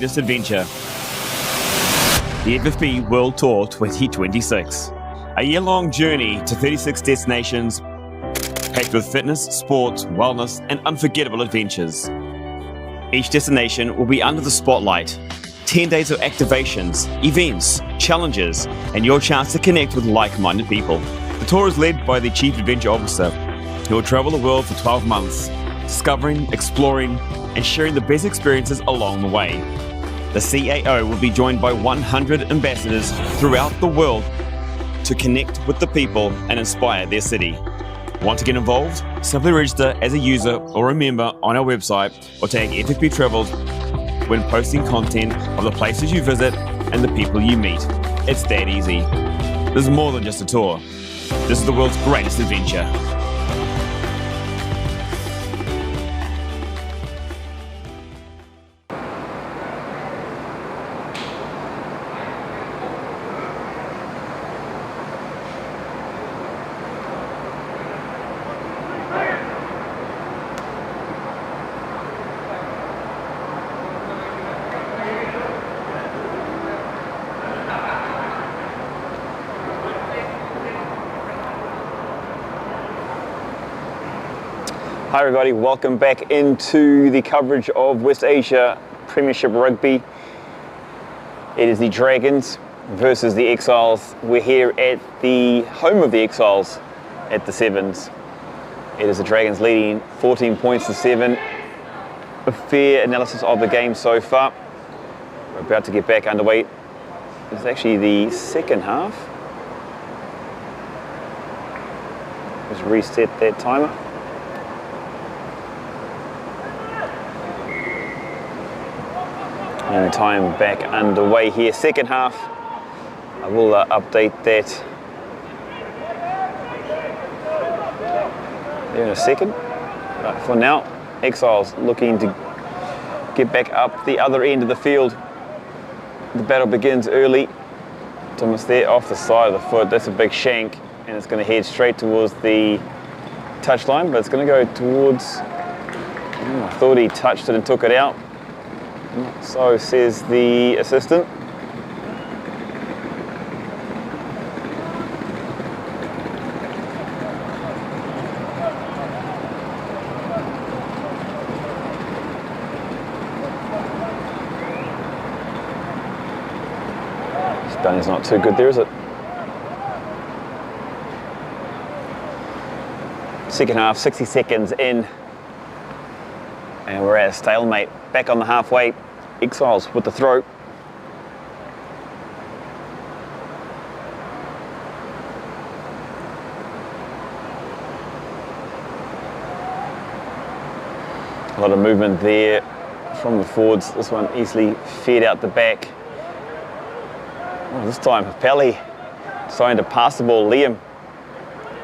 S1: greatest adventure. The FFP World Tour 2026. A year-long journey to 36 destinations, packed with fitness, sports, wellness, and unforgettable adventures. Each destination will be under the spotlight. 10 days of activations, events, challenges, and your chance to connect with like-minded people. The tour is led by the Chief Adventure Officer, who will travel the world for 12 months, discovering, exploring, and sharing the best experiences along the way. The CAO will be joined by 100 ambassadors throughout the world to connect with the people and inspire their city. Want to get involved? Simply register as a user or a member on our website or tag FFP Travels when posting content of the places you visit and the people you meet. It's that easy. This is more than just a tour. This is the world's greatest adventure.
S2: Hi everybody, welcome back into the coverage of West Asia Premiership Rugby. It is the Dragons versus the Exiles. We're here at the home of the Exiles at the Sevens. It is the Dragons leading 14 points to 7. A fair analysis of the game so far. We're about to get back underway. It's actually the second half. Just reset that timer. And time back underway here, second half. I will update that there in a second. But for now, Exiles looking to get back up the other end of the field. The battle begins early. Thomas there off the side of the foot. That's a big shank, and it's going to head straight towards the touchline, but it's going to go towards. I thought he touched it and took it out. So says the assistant. Stunning not too good there, is it? Second half, 60 seconds in. And we're at a stalemate. Back on the halfway. Exiles with the throw. A lot of movement there from the forwards. This one easily fed out the back. Oh, this time Pelly deciding to pass the ball. Liam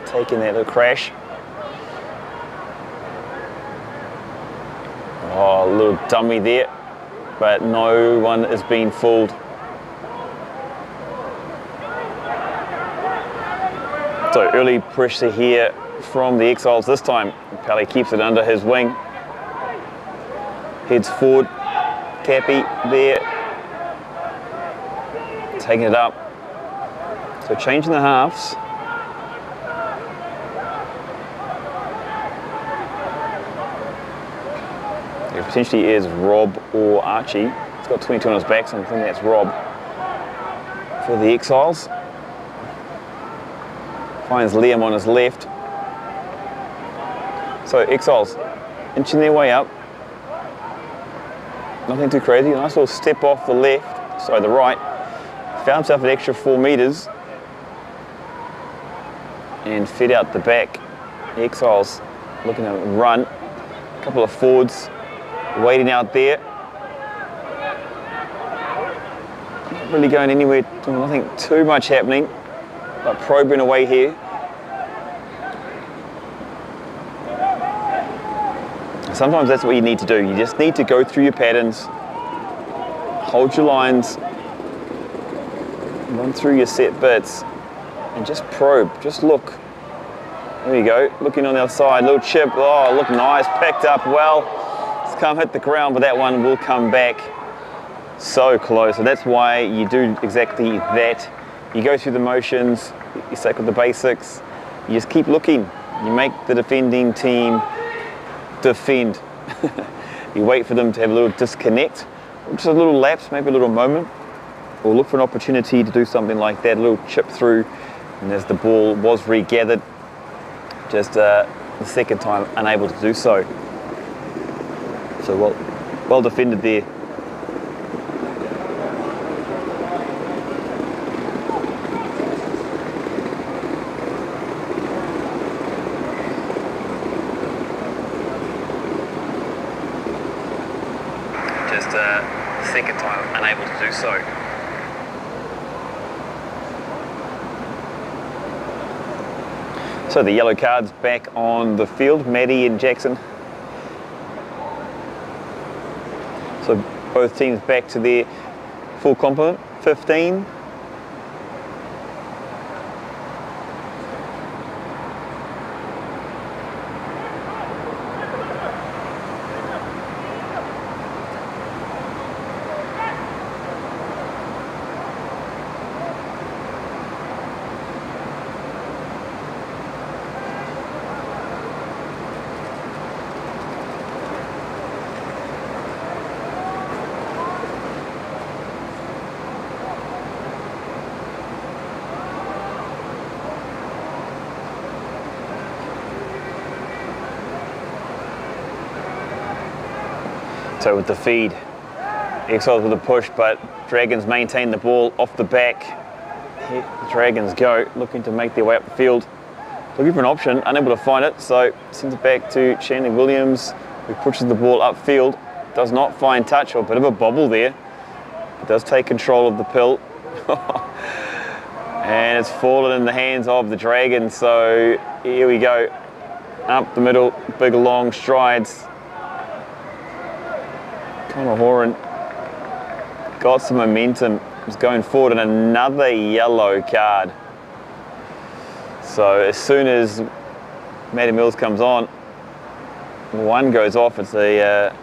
S2: taking that little crash. Oh, a little dummy there, but no one is being fooled. So early pressure here from the Exiles this time. Pelly keeps it under his wing. Heads forward. Cappy there. Taking it up. So changing the halves. It potentially is Rob or Archie. He's got 22 on his back, so I think that's Rob for the Exiles. Finds Liam on his left. So Exiles inching their way up. Nothing too crazy. Nice little step off the left, sorry, the right. Found himself an extra 4 meters and fed out the back. The Exiles looking to run. A couple of forwards waiting out there. Not really going anywhere, nothing too much happening, but probing away here. Sometimes that's what you need to do. You just need to go through your patterns, hold your lines, run through your set bits, and just probe, just look. There you go, looking on the other side, little chip, oh, look nice, picked up well. It's come hit the ground, but that one will come back. So close. So that's why you do exactly that. You go through the motions, you stick with the basics, you just keep looking. You make the defending team defend. You wait for them to have a little disconnect, just a little lapse, maybe a little moment, or look for an opportunity to do something like that, a little chip through, and as the ball was regathered, just the second time unable to do so. So well defended there. Second time unable to do so. So the yellow cards back on the field, Maddie and Jackson. So both teams back to their full complement, 15. So with the feed, Exiles with a push, but Dragons maintain the ball off the back. Here the Dragons go, looking to make their way up the field. Looking for an option, unable to find it, so sends it back to Shanley Williams, who pushes the ball upfield. Does not find touch, or a bit of a bobble there. Does take control of the pill. And it's fallen in the hands of the Dragons, so here we go. Up the middle, big long strides. Connor Horan got some momentum, was going forward, and another yellow card. So as soon as Matty Mills comes on, one goes off. It's a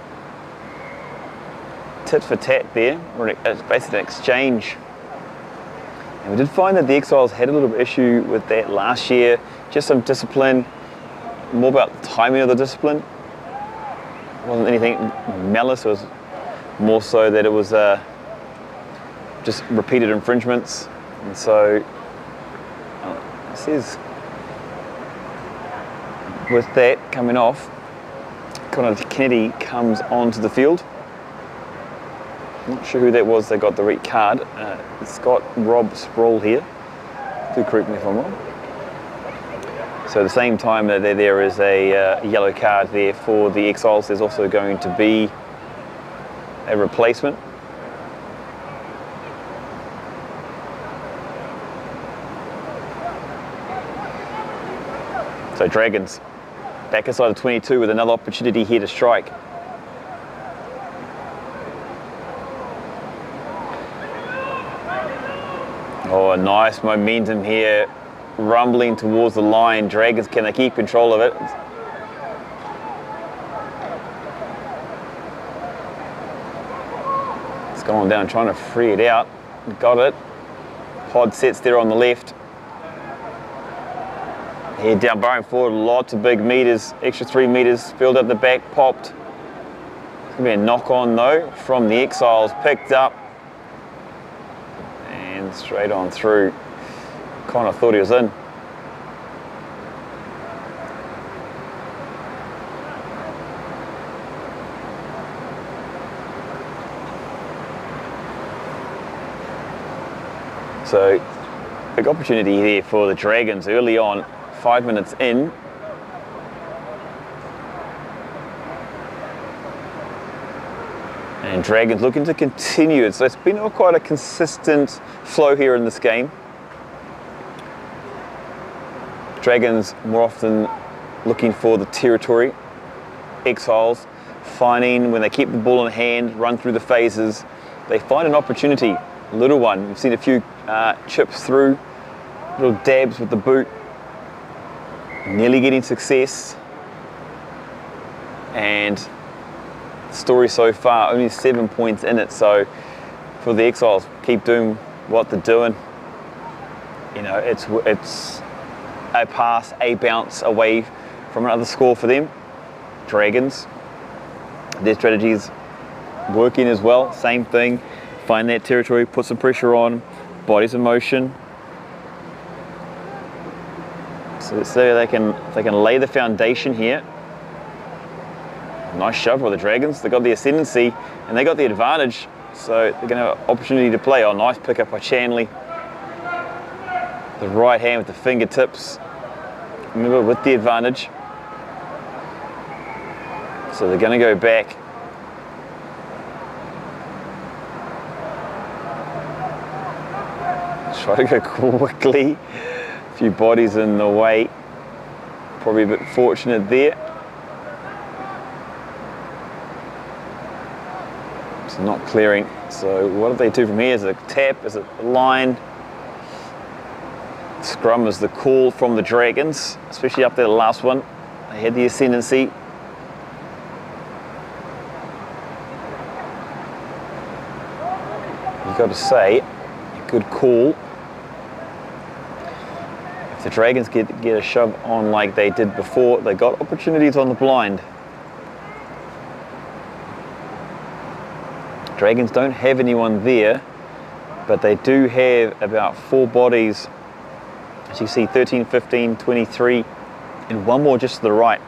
S2: tit for tat there, or it's basically an exchange. And we did find that the Exiles had a little bit of issue with that last year, just some discipline, more about the timing of the discipline. It wasn't anything malice, it was more so that it was just repeated infringements. And so it says with that coming off, Connor Kennedy comes onto the field. Not sure who that was that got the red card. It's got Rob Sproul here. Do correct me if I'm wrong. So at the same time that there is a yellow card there for the Exiles, there's also going to be a replacement. So Dragons back inside the 22 with another opportunity here to strike. Oh, nice momentum here, rumbling towards the line. Dragons, can they keep control of it? It's gone down, trying to free it out. Got it. Pod sets there on the left. Head down, burrowing forward, lots of big meters, extra 3 meters, filled up the back, popped. It's going to be a knock on though from the Exiles, picked up. And straight on through. Connor thought he was in. So, big opportunity here for the Dragons early on, 5 minutes in. And Dragons looking to continue it. So it's been quite a consistent flow here in this game. Dragons more often looking for the territory. Exiles finding when they keep the ball in hand, run through the phases, they find an opportunity. Little one. We've seen a few chips through, little dabs with the boot, nearly getting success. And story so far, only 7 points in it, so for the Exiles. Keep doing what they're doing. You know, it's a pass, a bounce away from another score for them. Dragons, their strategy's working as well. Same thing, find that territory, put some pressure on, bodies in motion. So they can lay the foundation here. Nice shove by the Dragons. They got the ascendancy and they got the advantage, so they're going to have an opportunity to play. Oh, nice pick up by Chanley. The right hand with the fingertips. Remember, with the advantage. So they're going to go back. Try to go quickly. A few bodies in the way. Probably a bit fortunate there. It's not clearing. So what do they do from here? Is it a tap? Is it a line? Scrum is the call from the Dragons, especially up there the last one. They had the ascendancy. You've got to say, a good call. If the Dragons get a shove on like they did before, they got opportunities on the blind. Dragons don't have anyone there, but they do have about 4 bodies. As you see, 13, 15, 23, and one more just to the right.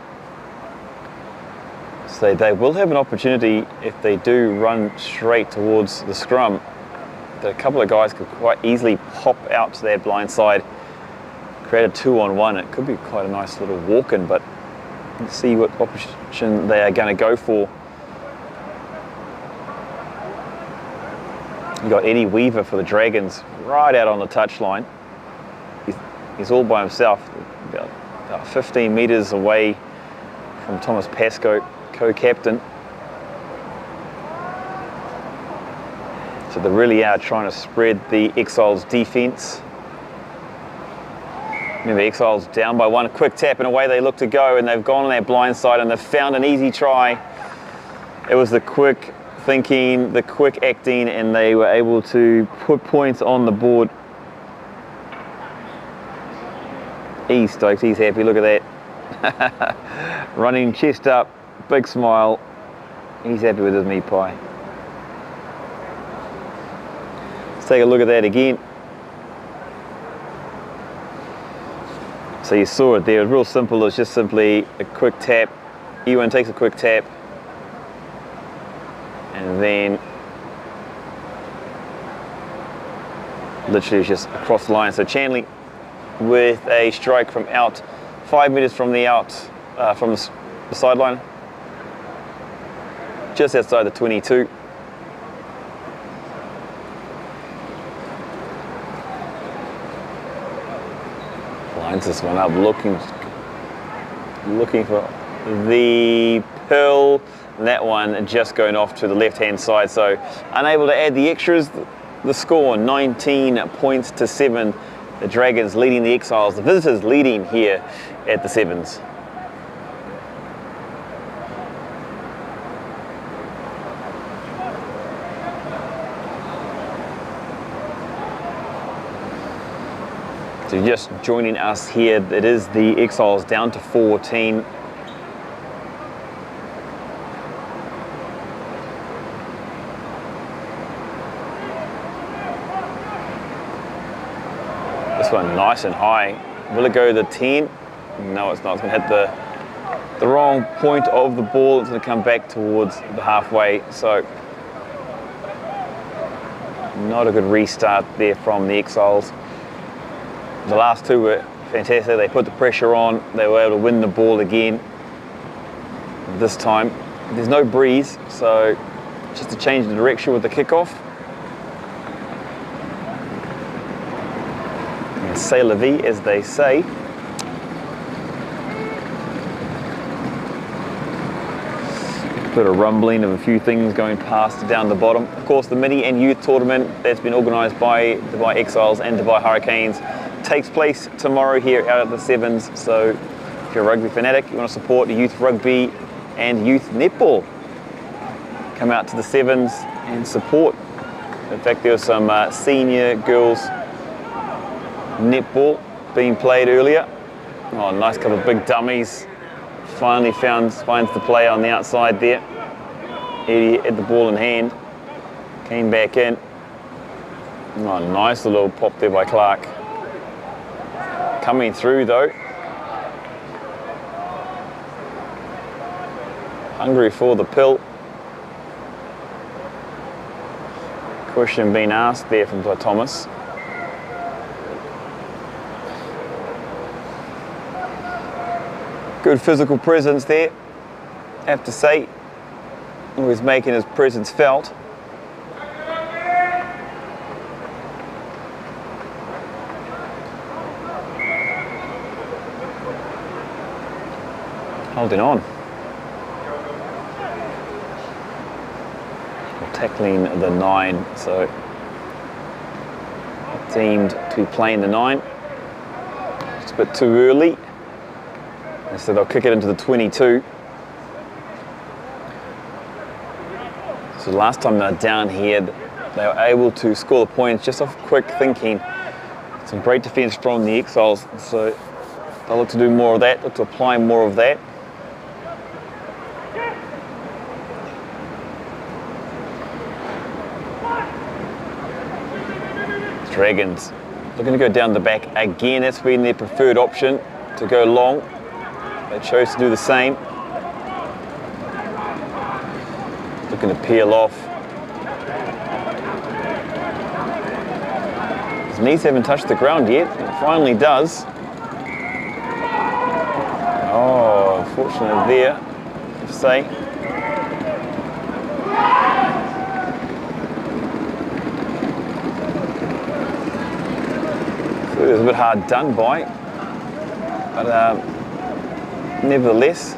S2: So they will have an opportunity if they do run straight towards the scrum. That a couple of guys could quite easily pop out to their blind side, create a 2-on-1. It could be quite a nice little walk-in, but let's see what option they are going to go for. You got Eddie Weaver for the Dragons right out on the touchline. He's all by himself, about 15 metres away from Thomas Pascoe, co-captain. So they really are trying to spread the Exiles defence. Remember, Exiles down by 1, quick tap and away they look to go, and they've gone on their blind side and they've found an easy try. It was the quick thinking, the quick acting, and they were able to put points on the board. He's stoked, he's happy, look at that. Running chest up, big smile. He's happy with his meat pie. Let's take a look at that again. So you saw it there, it was real simple. It's just simply a quick tap. Ewan takes a quick tap, and then literally just across the line. So Chanley with a strike from out, 5 metres from the out, from the sideline, just outside the 22. Lines this one up, looking for the pearl, and that one just going off to the left-hand side. So unable to add the extras. The score 19 points to 7. The Dragons leading the Exiles, the visitors leading here at the Sevens. So just joining us here, it is the Exiles down to 14. This one nice and high. Will it go the 10? No, it's not. It's going to hit the wrong point of the ball. It's going to come back towards the halfway. So not a good restart there from the Exiles. The last two were fantastic. They put the pressure on. They were able to win the ball again. This time, there's no breeze, so just a change of direction with the kickoff. C'est la vie, as they say. Bit of rumbling of a few things going past down the bottom. Of course, the mini and youth tournament that's been organised by Dubai Exiles and Dubai Hurricanes takes place tomorrow here out at the Sevens. So if you're a rugby fanatic, you want to support youth rugby and youth netball, come out to the Sevens and support. fact, there was some senior girls netball being played earlier. Oh, nice couple of big dummies. Finally finds the play on the outside there. Eddie had the ball in hand. Came back in. Oh, nice little pop there by Clark. Coming through though. Hungry for the pill. Question being asked there from Thomas. Good physical presence there, have to say. Always making his presence felt. Holding on. Tackling the 9, so deemed to be playing the 9. It's a bit too early, so they'll kick it into the 22. So last time they were down here, they were able to score the points just off quick thinking. Some great defence from the Exiles, so they'll look to do more of that, look to apply more of that. Dragons looking to go down the back again. That's been their preferred option, to go long. They chose to do the same. Looking to peel off. His knees haven't touched the ground yet. It finally does. Oh, unfortunate there, I have to say. It was a bit hard done by, but nevertheless,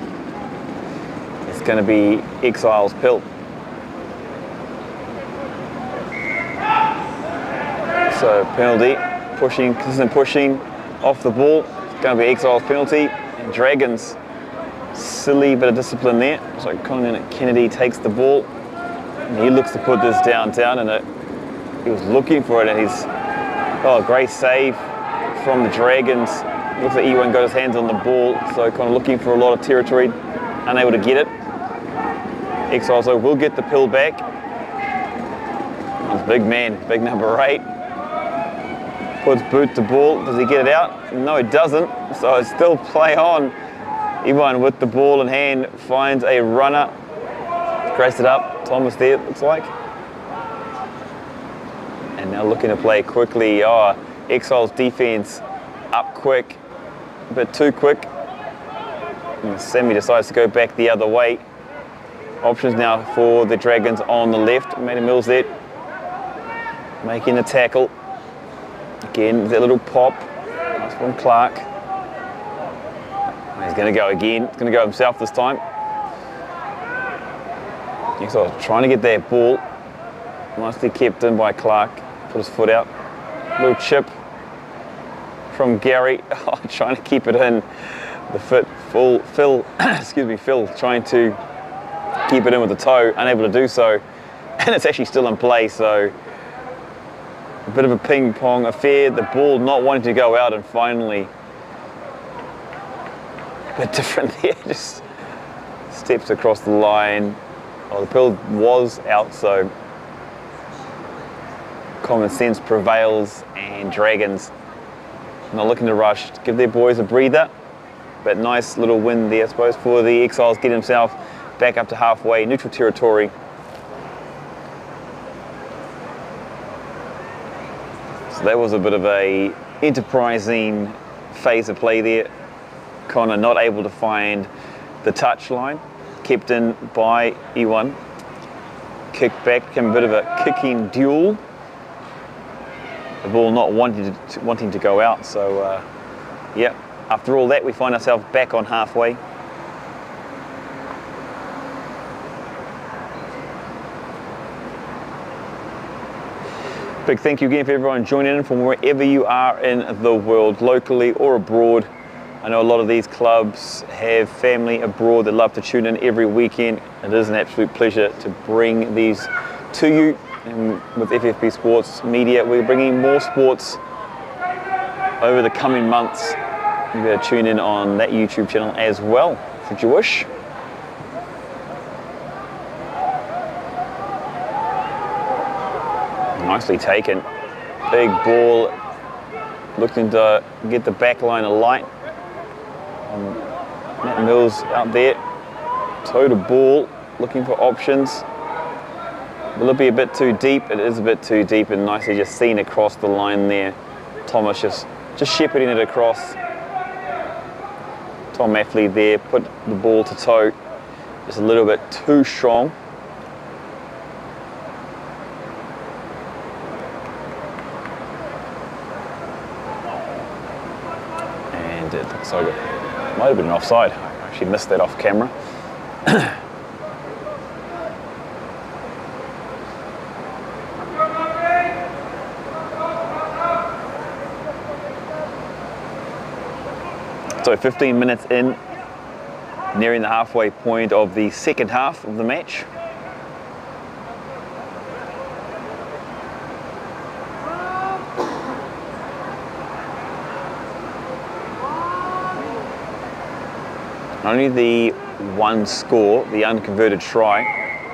S2: it's going to be Exiles pill. So penalty, pushing, consistent pushing off the ball. It's going to be Exiles penalty. And Dragons, silly bit of discipline there. So Colin Kennedy takes the ball, and he looks to put this down, and he was looking for it, and he's, oh, great save from the Dragons. Looks like E1 got his hands on the ball, so kind of looking for a lot of territory, unable to get it. Exiles though will get the pill back. He's a big man, big number 8. Puts boot to ball, does he get it out? No, he doesn't, so it's still play on. E1 with the ball in hand, finds a runner. Graced it up, Thomas there, it looks like. And now looking to play quickly. Oh, Exiles defense up quick, a bit too quick. And Sammy decides to go back the other way. Options now for the Dragons on the left. Matty Mills there, making the tackle. Again, that little pop. Nice from Clark. He's going to go again. He's going to go himself this time. Exiles trying to get that ball. Nicely kept in by Clark. Put his foot out. Little chip from Gary. Oh, trying to keep it in. The foot, Phil, excuse me, Phil trying to keep it in with the toe, unable to do so. And it's actually still in play, so a bit of a ping pong affair. The ball not wanting to go out, and finally, a bit different there, just steps across the line. Oh, the pill was out, so common sense prevails, and Dragons not looking to rush, to give their boys a breather. But nice little win there, I suppose, for the Exiles. Get himself back up to halfway, neutral territory. So that was a bit of a enterprising phase of play there. Connor not able to find the touch line, kept in by E1. Kick back, became a bit of a kicking duel. The ball not wanting to go out, so yeah, after all that we find ourselves back on halfway. Big thank you again for everyone joining in from wherever you are in the world, locally or abroad. I know a lot of these clubs have family abroad that love to tune in every weekend. It is an absolute pleasure to bring these to you. and with FFPSports Media, we're bringing more sports over the coming months. You better tune in on that YouTube channel as well, should you wish. Nicely taken. Big ball, looking to get the back line alight. Matt Mills out there, toe to ball, looking for options. Will it be a bit too deep? It is a bit too deep, and nicely just seen across the line there. Thomas just shepherding it across. Tom Affley there, put the ball to toe, just a little bit too strong. And it looks like it might have been an offside. I actually missed that off camera. So 15 minutes in, nearing the halfway point of the second half of the match. Only the one score, the unconverted try,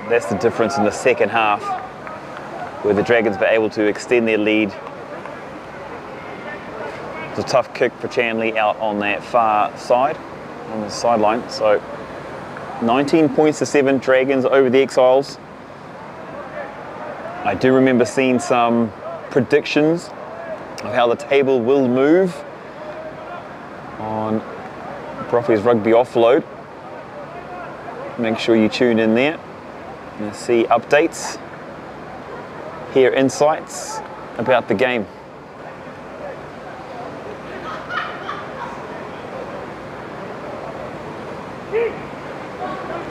S2: that's the difference in the second half, where the Dragons were able to extend their lead. It's a tough kick for Chanley out on that far side, on the sideline. So 19 points to 7, Dragons over the Exiles. I do remember seeing some predictions of how the table will move on Broffy's Rugby Offload. Make sure you tune in there and see updates, hear insights about the game.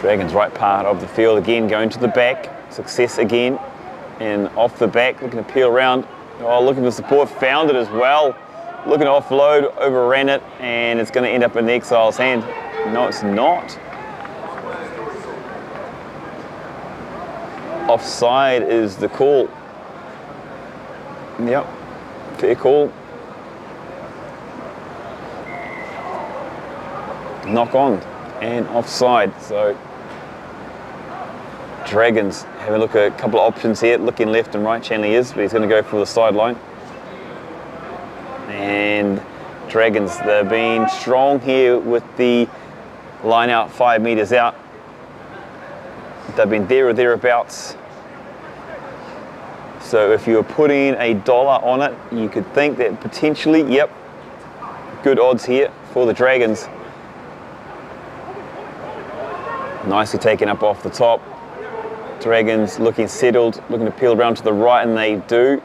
S2: Dragons right part of the field again, going to the back, success again, and off the back, looking to peel around. Oh, looking for support, found it as well. Looking to offload, overran it, and it's going to end up in the Exiles' hand. No, it's not. Offside is the call. Yep, fair call. Knock on and offside. So Dragons have a look at a couple of options here, looking left and right. Chanley is, but he's going to go for the sideline. And Dragons, they're being strong here with the line out 5 meters out. They've been there or thereabouts. So if you're putting $1 on it, you could think that potentially, yep, good odds here for the Dragons. Nicely taken up off the top. Dragons looking settled, looking to peel around to the right, and they do.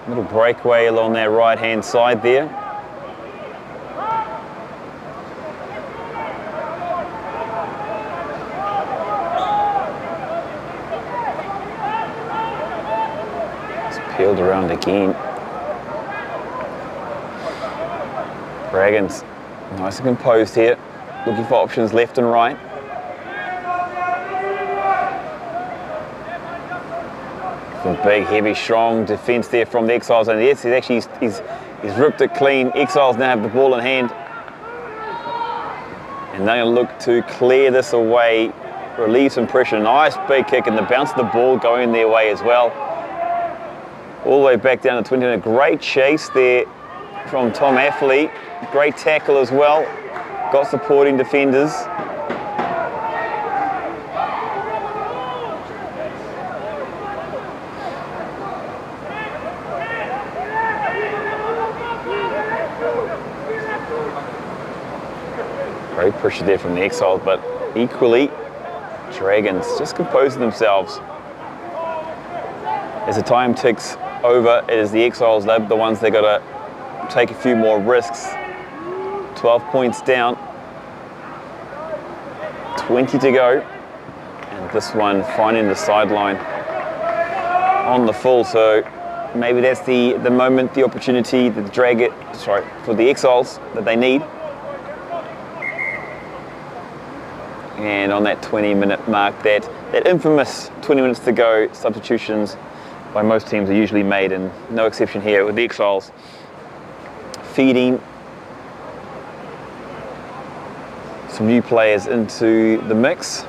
S2: Little breakaway along their right-hand side there. It's peeled around again. Dragons, nice and composed here, looking for options left and right. Some big, heavy, strong defence there from the Exiles, and yes, he's ripped it clean. Exiles now have the ball in hand, and they're going to look to clear this away, relieve some pressure. Nice big kick, and the bounce of the ball going their way as well. All the way back down to 20. A great chase there from Tom Affley. Great tackle as well. Got supporting defenders. Great pressure there from the Exiles, but equally, Dragons just composing themselves. As the time ticks over, it is the Exiles, they're the ones that got to take a few more risks. 12 points down, 20 to go, and this one finding the sideline on the full. So maybe that's the moment, the opportunity that for the Exiles that they need. And on that 20-minute mark, that that infamous 20 minutes to go substitutions by most teams are usually made, and no exception here with the Exiles feeding some new players into the mix.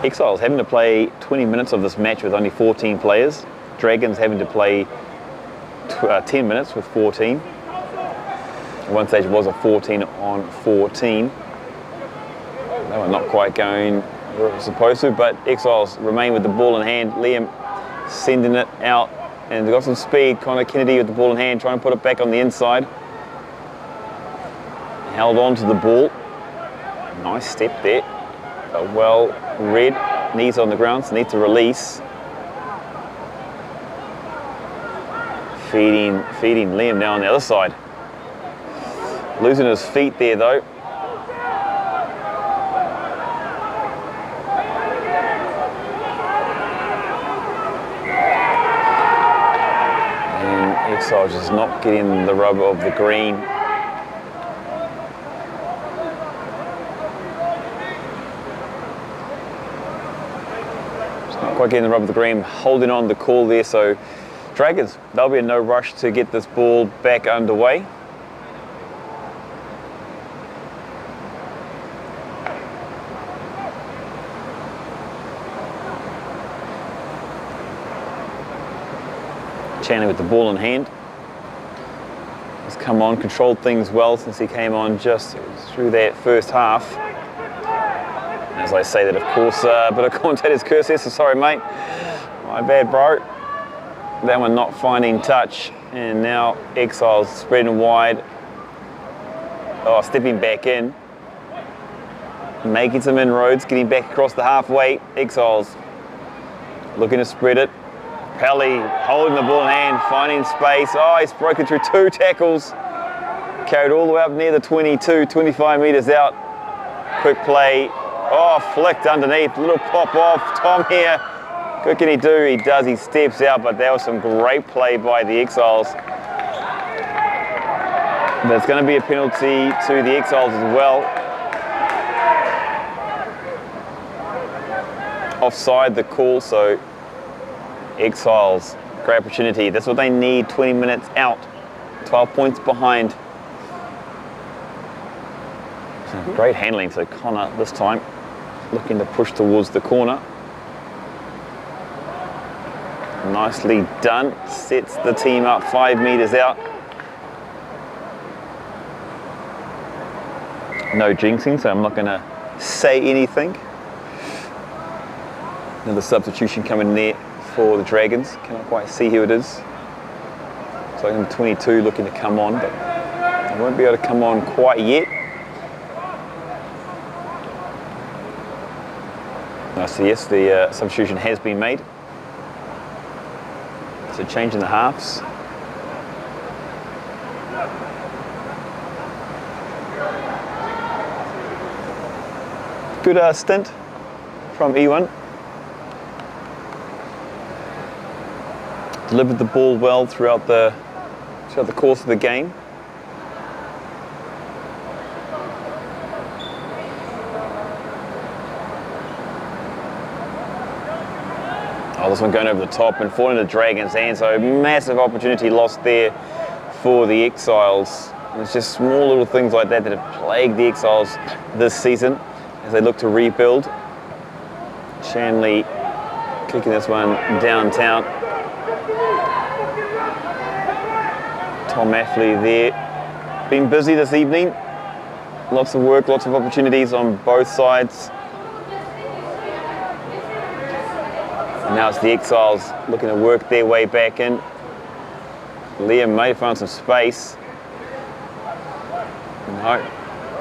S2: Exiles having to play 20 minutes of this match with only 14 players. Dragons having to play 10 minutes with 14. At one stage it was a 14 on 14. They were not quite going where it was supposed to, but Exiles remain with the ball in hand. Liam sending it out, and they've got some speed. Connor Kennedy with the ball in hand, trying to put it back on the inside. Held on to the ball. Nice step there. Well read. Knees on the ground, so need to release. Feeding Liam now on the other side. Losing his feet there though. And Exiles just not getting the rub of the green. Just not quite getting the rub of the green, holding on the call there, so Dragons, they'll be in no rush to get this ball back underway. Channing with the ball in hand. He's come on, controlled things well since he came on just through that first half. And as I say that, of course, a bit of commentator's curse here, so sorry mate. My bad, bro. That one not finding touch, and now Exiles spreading wide. Oh, stepping back in. Making some inroads, getting back across the halfway. Exiles looking to spread it. Pelly holding the ball in hand, finding space. Oh, he's broken through 2 tackles. Carried all the way up near the 22, 25 metres out. Quick play. Oh, flicked underneath. Little pop off. Tom here. What can he do? He does. He steps out, but that was some great play by the Exiles. There's going to be a penalty to the Exiles as well. Offside the call, so Exiles, great opportunity. That's what they need, 20 minutes out. 12 points behind. So great handling, so Connor this time looking to push towards the corner. Nicely done, sets the team up 5 metres out. No jinxing, so I'm not going to say anything. Another substitution coming in there for the Dragons. Cannot quite see who it is. So I'm 22 looking to come on, but I won't be able to come on quite yet. So yes, the substitution has been made. So changing the halves. Good stint from Ewan. Delivered the ball well throughout the course of the game. Oh, this one going over the top and falling into Dragons' hands, so massive opportunity lost there for the Exiles. And it's just small little things like that that have plagued the Exiles this season as they look to rebuild. Shanley kicking this one downtown. Tom Affley there. Been busy this evening. Lots of work, lots of opportunities on both sides. And now it's the Exiles looking to work their way back in. Liam may have found some space. No,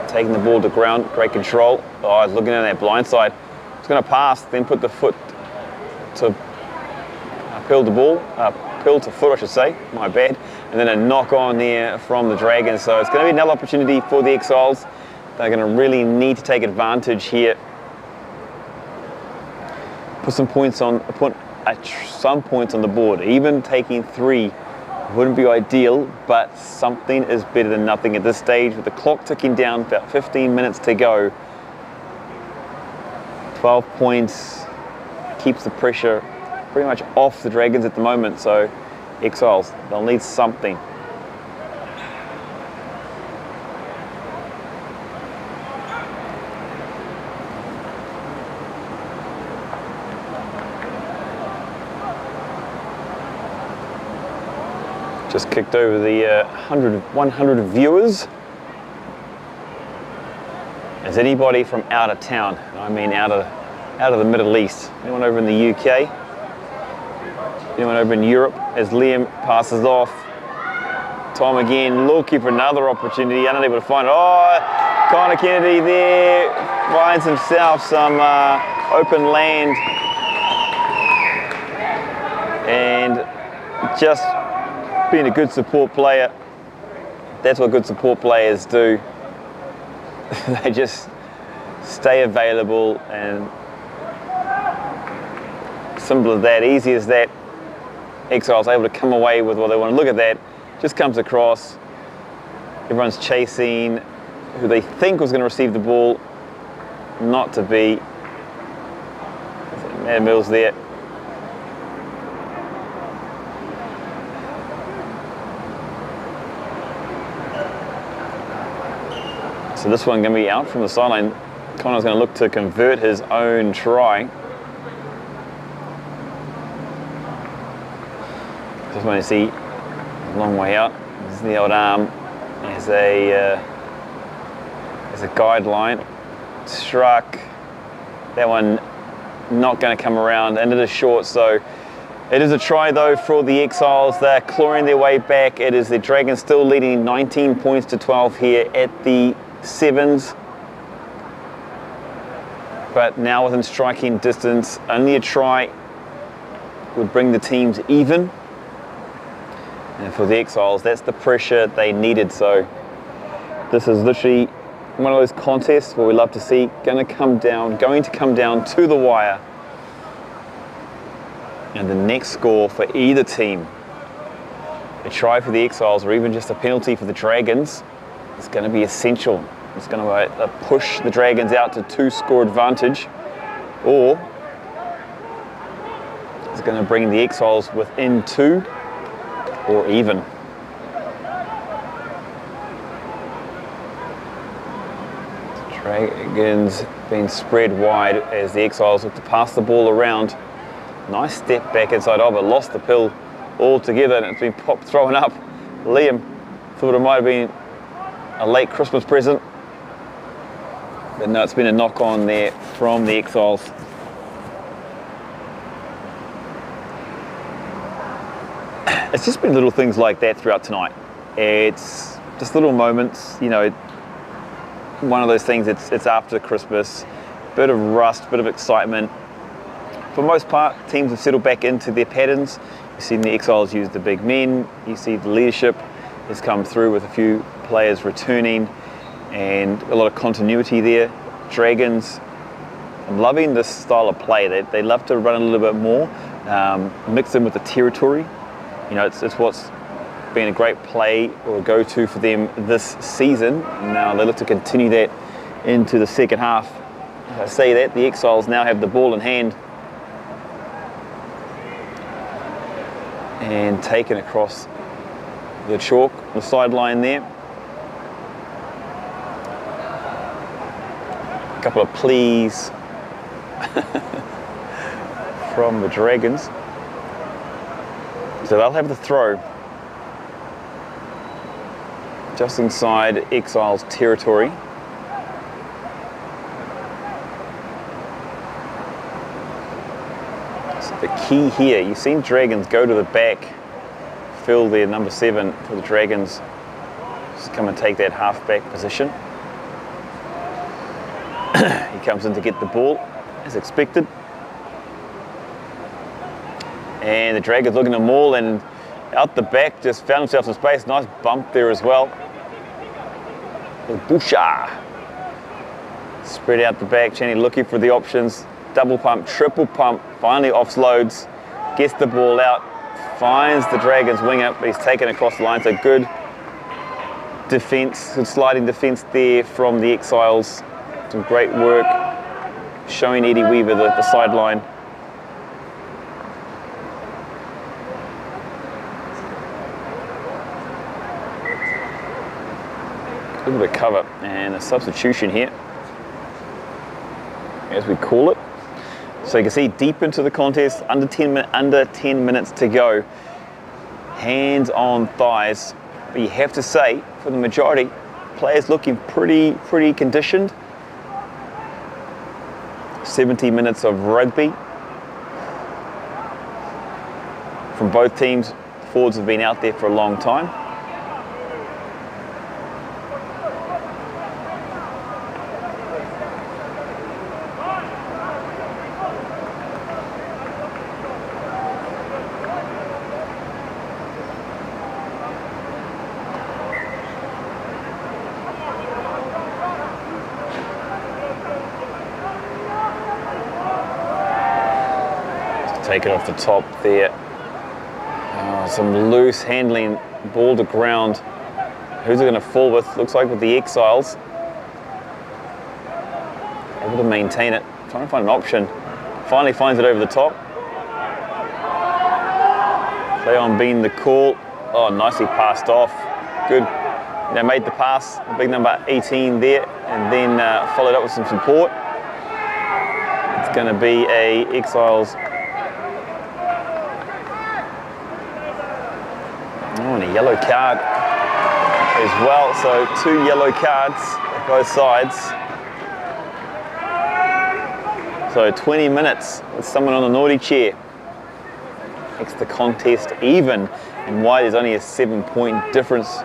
S2: taking the ball to ground, great control. Oh, he's looking at that blind side. It's going to pass, then put the foot to pill the ball, pill to foot I should say, my bad. And then a knock on there from the Dragons. So it's going to be another opportunity for the Exiles. They're going to really need to take advantage here. Put some points on the board. Even taking 3 Wouldn't be ideal, but something is better than nothing at this stage. With the clock ticking down, about 15 minutes to go. 12 points keeps the pressure pretty much off the Dragons at the moment, so Exiles, they'll need something. Just kicked over the 100 viewers. Is anybody from out of town? I mean out of the Middle East. Anyone over in the UK? Anyone over in Europe? As Liam passes off. Tom again looking for another opportunity. Unable to find it. Oh, Connor Kennedy there finds himself some open land. And just being a good support player, that's what good support players do. They just stay available, and simple as that, easy as that. Exiles able to come away with what they want. Look at that, just comes across. Everyone's chasing who they think was going to receive the ball, not to be. Matt Mills there. So this one going to be out from the sideline. Connor's going to look to convert his own try. Just want to see a long way out. This is the old arm as a guideline. Struck. That one not going to come around, and it is short. So it is a try though for the Exiles. They're clawing their way back. It is the Dragons still leading 19 points to 12 here at the sevens, but now within striking distance. Only a try would bring the teams even, and for the Exiles, that's the pressure they needed. So this is literally one of those contests where we love to see going to come down to the wire, and the next score for either team, a try for the Exiles or even just a penalty for the Dragons, it's going to be essential. It's going to push the Dragons out to 2-score advantage, or it's going to bring the Exiles within 2 or even. Dragons being spread wide as the Exiles look to pass the ball around. Nice step back inside of it, lost the pill altogether, and it's been thrown up. Liam thought it might have been a late Christmas present, but no, it's been a knock on there from the Exiles. It's just been little things like that throughout tonight. It's just little moments, you know, one of those things. It's after Christmas, bit of rust, bit of excitement. For the most part, teams have settled back into their patterns. You've seen the Exiles use the big men, you see the leadership has come through with a few players returning and a lot of continuity there. Dragons, I'm loving this style of play. They love to run a little bit more, mix in with the territory. You know, it's what's been a great play or a go-to for them this season. Now they look to continue that into the second half. As I say that, the Exiles now have the ball in hand and taken across the chalk, the sideline there. A couple of pleas from the Dragons. So they'll have the throw just inside Exiles territory. So the key here, you've seen Dragons go to the back, fill their number 7 for the Dragons. Just come and take that half-back position. He comes in to get the ball, as expected. And the Dragons looking to maul, and out the back just found himself some space. Nice bump there as well. Busha. Spread out the back, Chaney looking for the options. Double pump, triple pump, finally offloads, gets the ball out, finds the Dragons winger, but he's taken across the line. So good defence, good sliding defence there from the Exiles. Some great work showing Eddie Weaver the sideline. A little bit of cover and a substitution here, as we call it. So you can see deep into the contest, under 10 minutes to go. Hands on thighs, but you have to say, for the majority, players looking pretty conditioned. 70 minutes of rugby from both teams. Forwards have been out there for a long time. Take it off the top there. Some loose handling, ball to ground. Who's it going to fall with? Looks like with the Exiles. Able to maintain it. Trying to find an option. Finally finds it over the top. Play on being the call. Oh, nicely passed off. Good. Made the pass. Big number 18 there, and then followed up with some support. It's going to be a Exiles. Oh, and a yellow card as well. So 2 yellow cards at both sides. So 20 minutes with someone on a naughty chair. Makes the contest even, and why there's only a 7-point difference.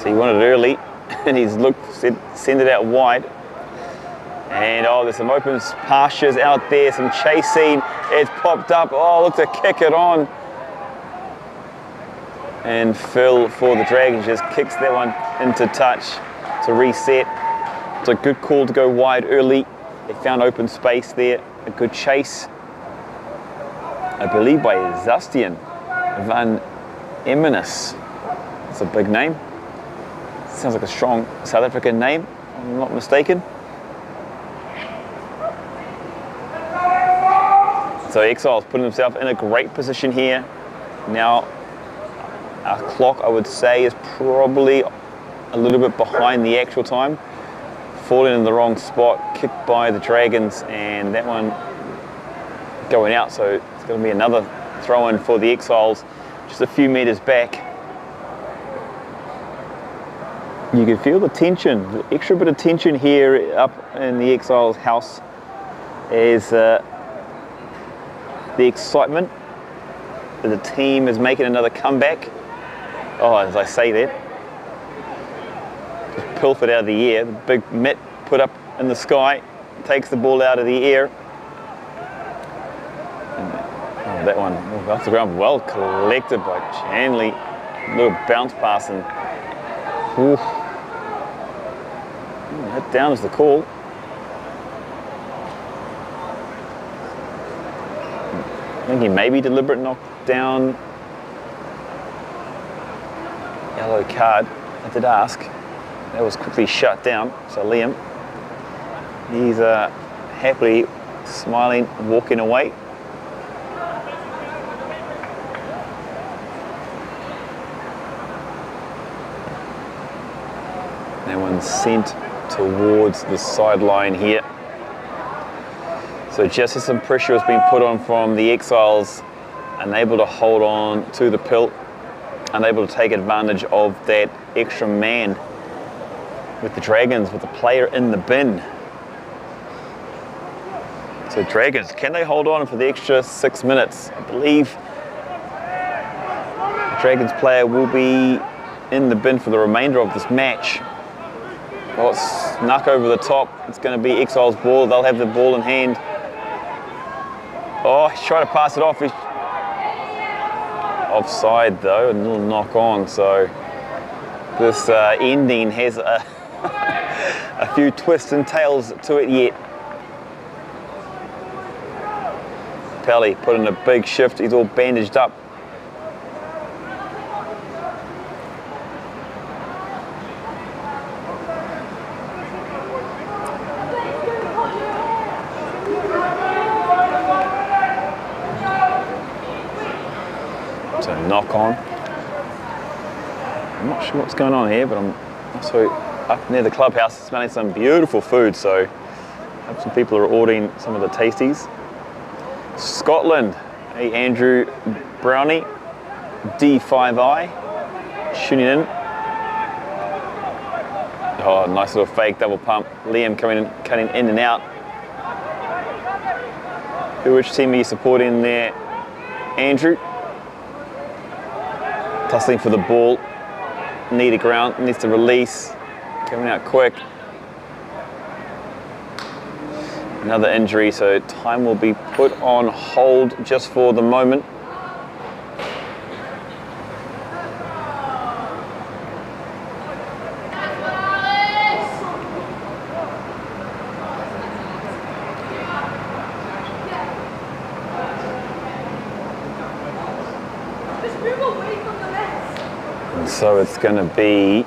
S2: So he wanted it early, and he's said send it out wide. And oh, there's some open pastures out there, some chasing. It's popped up. Oh, look to kick it on. And Phil for the Dragons just kicks that one into touch to reset. It's a good call to go wide early. They found open space there. A good chase, I believe, by Zastian van Emmenis. That's a big name. Sounds like a strong South African name, if I'm not mistaken. So Exiles putting themselves in a great position here. Now, our clock, I would say, is probably a little bit behind the actual time. Falling in the wrong spot, kicked by the Dragons, and that one going out. So it's going to be another throw-in for the Exiles, just a few meters back. You can feel the tension, the extra bit of tension here up in the Exiles house is the excitement that the team is making another comeback. Oh, as I say that, just pilfered out of the air. The big mitt put up in the sky, takes the ball out of the air. And, oh, that one off the ground, well collected by Chanley. Little bounce pass and hit down is the call. I think he maybe deliberate knockdown. Yellow card, I did ask. That was quickly shut down. So Liam, he's happily smiling, walking away. That one's sent towards the sideline here. So just as some pressure has been put on from the Exiles, unable to hold on to the pilt, unable to take advantage of that extra man with the Dragons, with the player in the bin. So Dragons, can they hold on for the extra 6 minutes? I believe the Dragons player will be in the bin for the remainder of this match. Oh, it's snuck over the top. It's going to be Exiles' ball. They'll have the ball in hand. Oh, he's trying to pass it off. He's offside though, a little knock on. So this ending has a few twists and tails to it yet. Pelly put in a big shift. He's all bandaged up. So knock on. I'm not sure what's going on here, but I'm also up near the clubhouse smelling some beautiful food, so I hope some people are ordering some of the tasties. Scotland, hey Andrew Brownie, D5I, tuning in. Oh, nice little fake double pump. Liam coming in, cutting in and out. Which team are you supporting there, Andrew? Tussling for the ball. Need a ground, needs to release. Coming out quick. Another injury, so time will be put on hold just for the moment. And so it's going to be,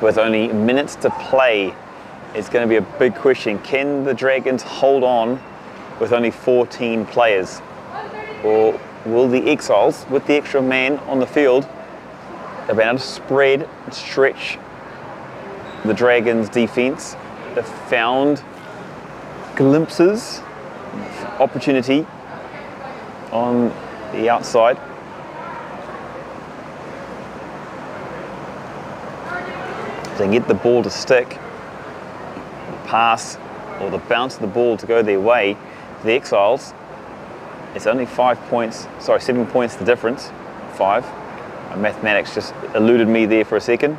S2: with only minutes to play, it's going to be a big question. Can the Dragons hold on with only 14 players? Or will the Exiles, with the extra man on the field, they've been able to spread and stretch the Dragons' defence? They've found glimpses of opportunity on the outside. If they can get the ball to stick, pass or the bounce of the ball to go their way, the Exiles, it's only 7 points the difference. 5. My mathematics just eluded me there for a second.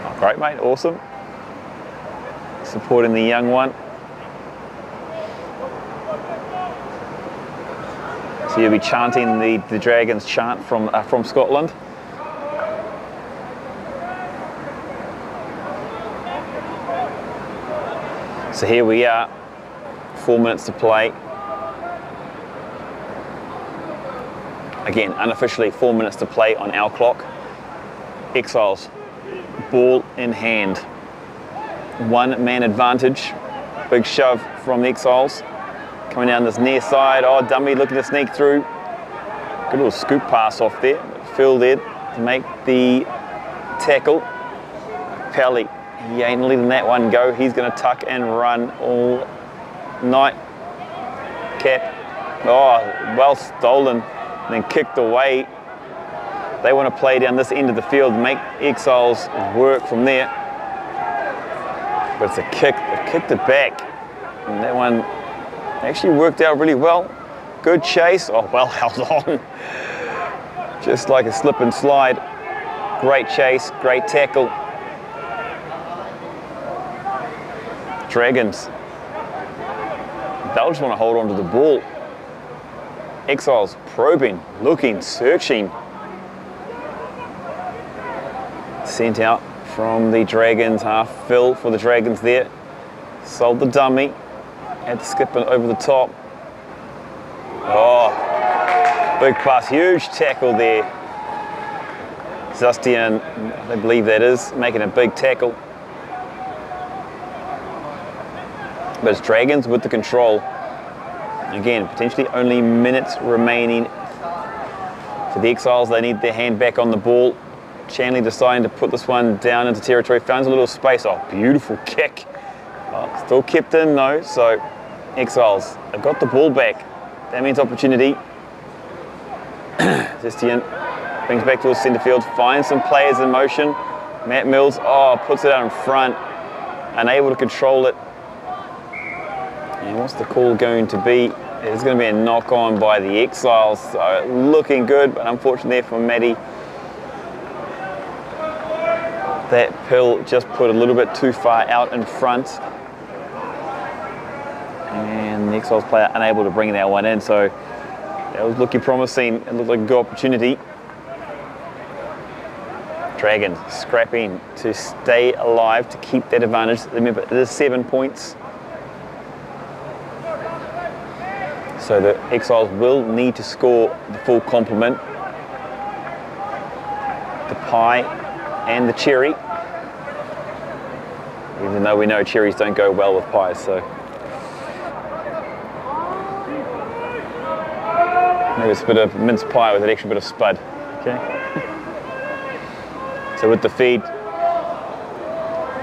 S2: Oh, great mate, awesome. Supporting the young one. So you'll be chanting the Dragons chant from Scotland. So here we are, 4 minutes to play. Again, unofficially 4 minutes to play on our clock. Exiles, ball in hand. 1 man advantage. Big shove from the Exiles. Coming down this near side. Oh, dummy looking to sneak through. Good little scoop pass off there. Phil there to make the tackle. Pelly. He ain't letting that one go. He's going to tuck and run all night. Cap. Oh, well stolen. And then kicked away. They want to play down this end of the field, make Exiles work from there. But it's a kick. They've kicked it back. And that one actually worked out really well. Good chase. Oh, well held on. Just like a slip and slide. Great chase, great tackle. Dragons, they'll just want to hold on to the ball. Exiles probing, looking, searching. Sent out from the Dragons, half fill for the Dragons there. Sold the dummy, had to skip it over the top. Oh, big pass, huge tackle there. Zustian, I believe that is, making a big tackle. But it's Dragons with the control. Again, potentially only minutes remaining for the Exiles. They need their hand back on the ball. Shanley deciding to put this one down into territory. Finds a little space. Oh, beautiful kick. Well, still kept in though, so Exiles have got the ball back. That means opportunity. Zistian brings back towards centre field, finds some players in motion. Matt Mills, puts it out in front, unable to control it. And what's the call going to be? There's going to be a knock on by the Exiles. So looking good, but unfortunately there for Matty. That pill just put a little bit too far out in front. And the Exiles player unable to bring that one in. So that was looking promising. It looked like a good opportunity. Dragons scrapping to stay alive, to keep that advantage. Remember, it is 7 points. So the Exiles will need to score the full complement. The pie and the cherry. Even though we know cherries don't go well with pies, so. Maybe it's a bit of mince pie with an extra bit of spud. Okay. So with the feed.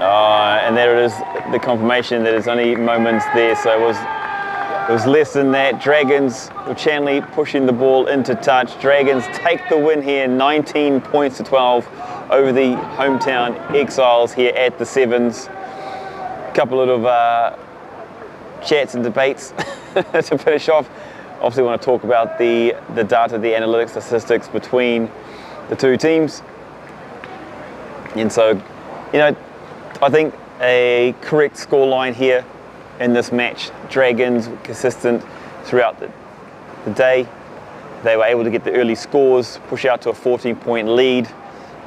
S2: And there it is, the confirmation that it's only moments there, so it was less than that. Dragons, Chanley pushing the ball into touch. Dragons take the win here, 19 points to 12 over the hometown Exiles here at the Sevens. A couple of chats and debates to finish off. Obviously want to talk about the data, the analytics, the statistics between the two teams. And so, you know, I think a correct scoreline here in this match. Dragons were consistent throughout the day. They were able to get the early scores, push out to a 14-point lead.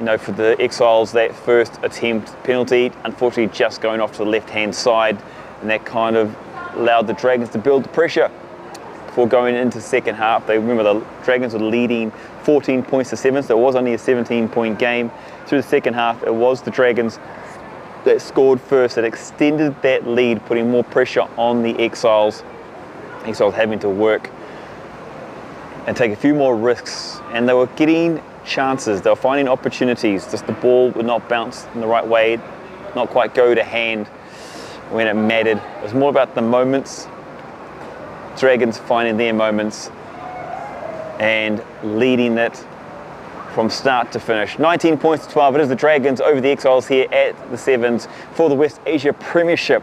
S2: You know, for the Exiles, that first attempt penalty, unfortunately just going off to the left-hand side, and that kind of allowed the Dragons to build the pressure before going into the second half. They remember the Dragons were leading 14 points to 7, so it was only a 17-point game. Through the second half, it was the Dragons that scored first, that extended that lead, putting more pressure on the Exiles. Exiles having to work and take a few more risks, and they were getting chances, they were finding opportunities, just the ball would not bounce in the right way, not quite go to hand when it mattered. It was more about the moments, Dragons finding their moments and leading it from start to finish. 19 points to 12, it is the Dragons over the Exiles here at the Sevens for the West Asia Premiership.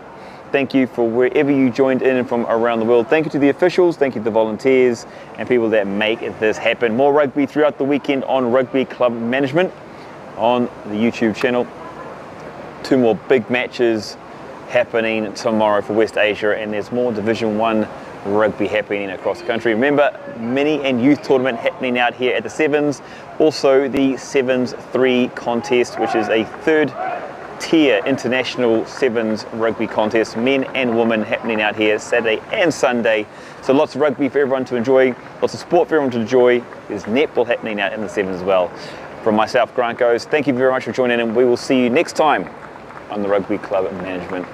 S2: Thank you for wherever you joined in from around the world. Thank you to the officials, thank you to the volunteers and people that make this happen. More rugby throughout the weekend on Rugby Club Management on the YouTube channel. 2 more big matches happening tomorrow for West Asia, and there's more Division 1 rugby happening across the country. Remember, mini and youth tournament happening out here at the Sevens. Also the Sevens 3 contest, which is a 3rd tier international Sevens rugby contest, men and women, happening out here Saturday and Sunday. So lots of rugby for everyone to enjoy, lots of sport for everyone to enjoy. There's netball happening out in the Sevens as well. From myself, Grant goes, thank you very much for joining in, and we will see you next time on the Rugby Club Management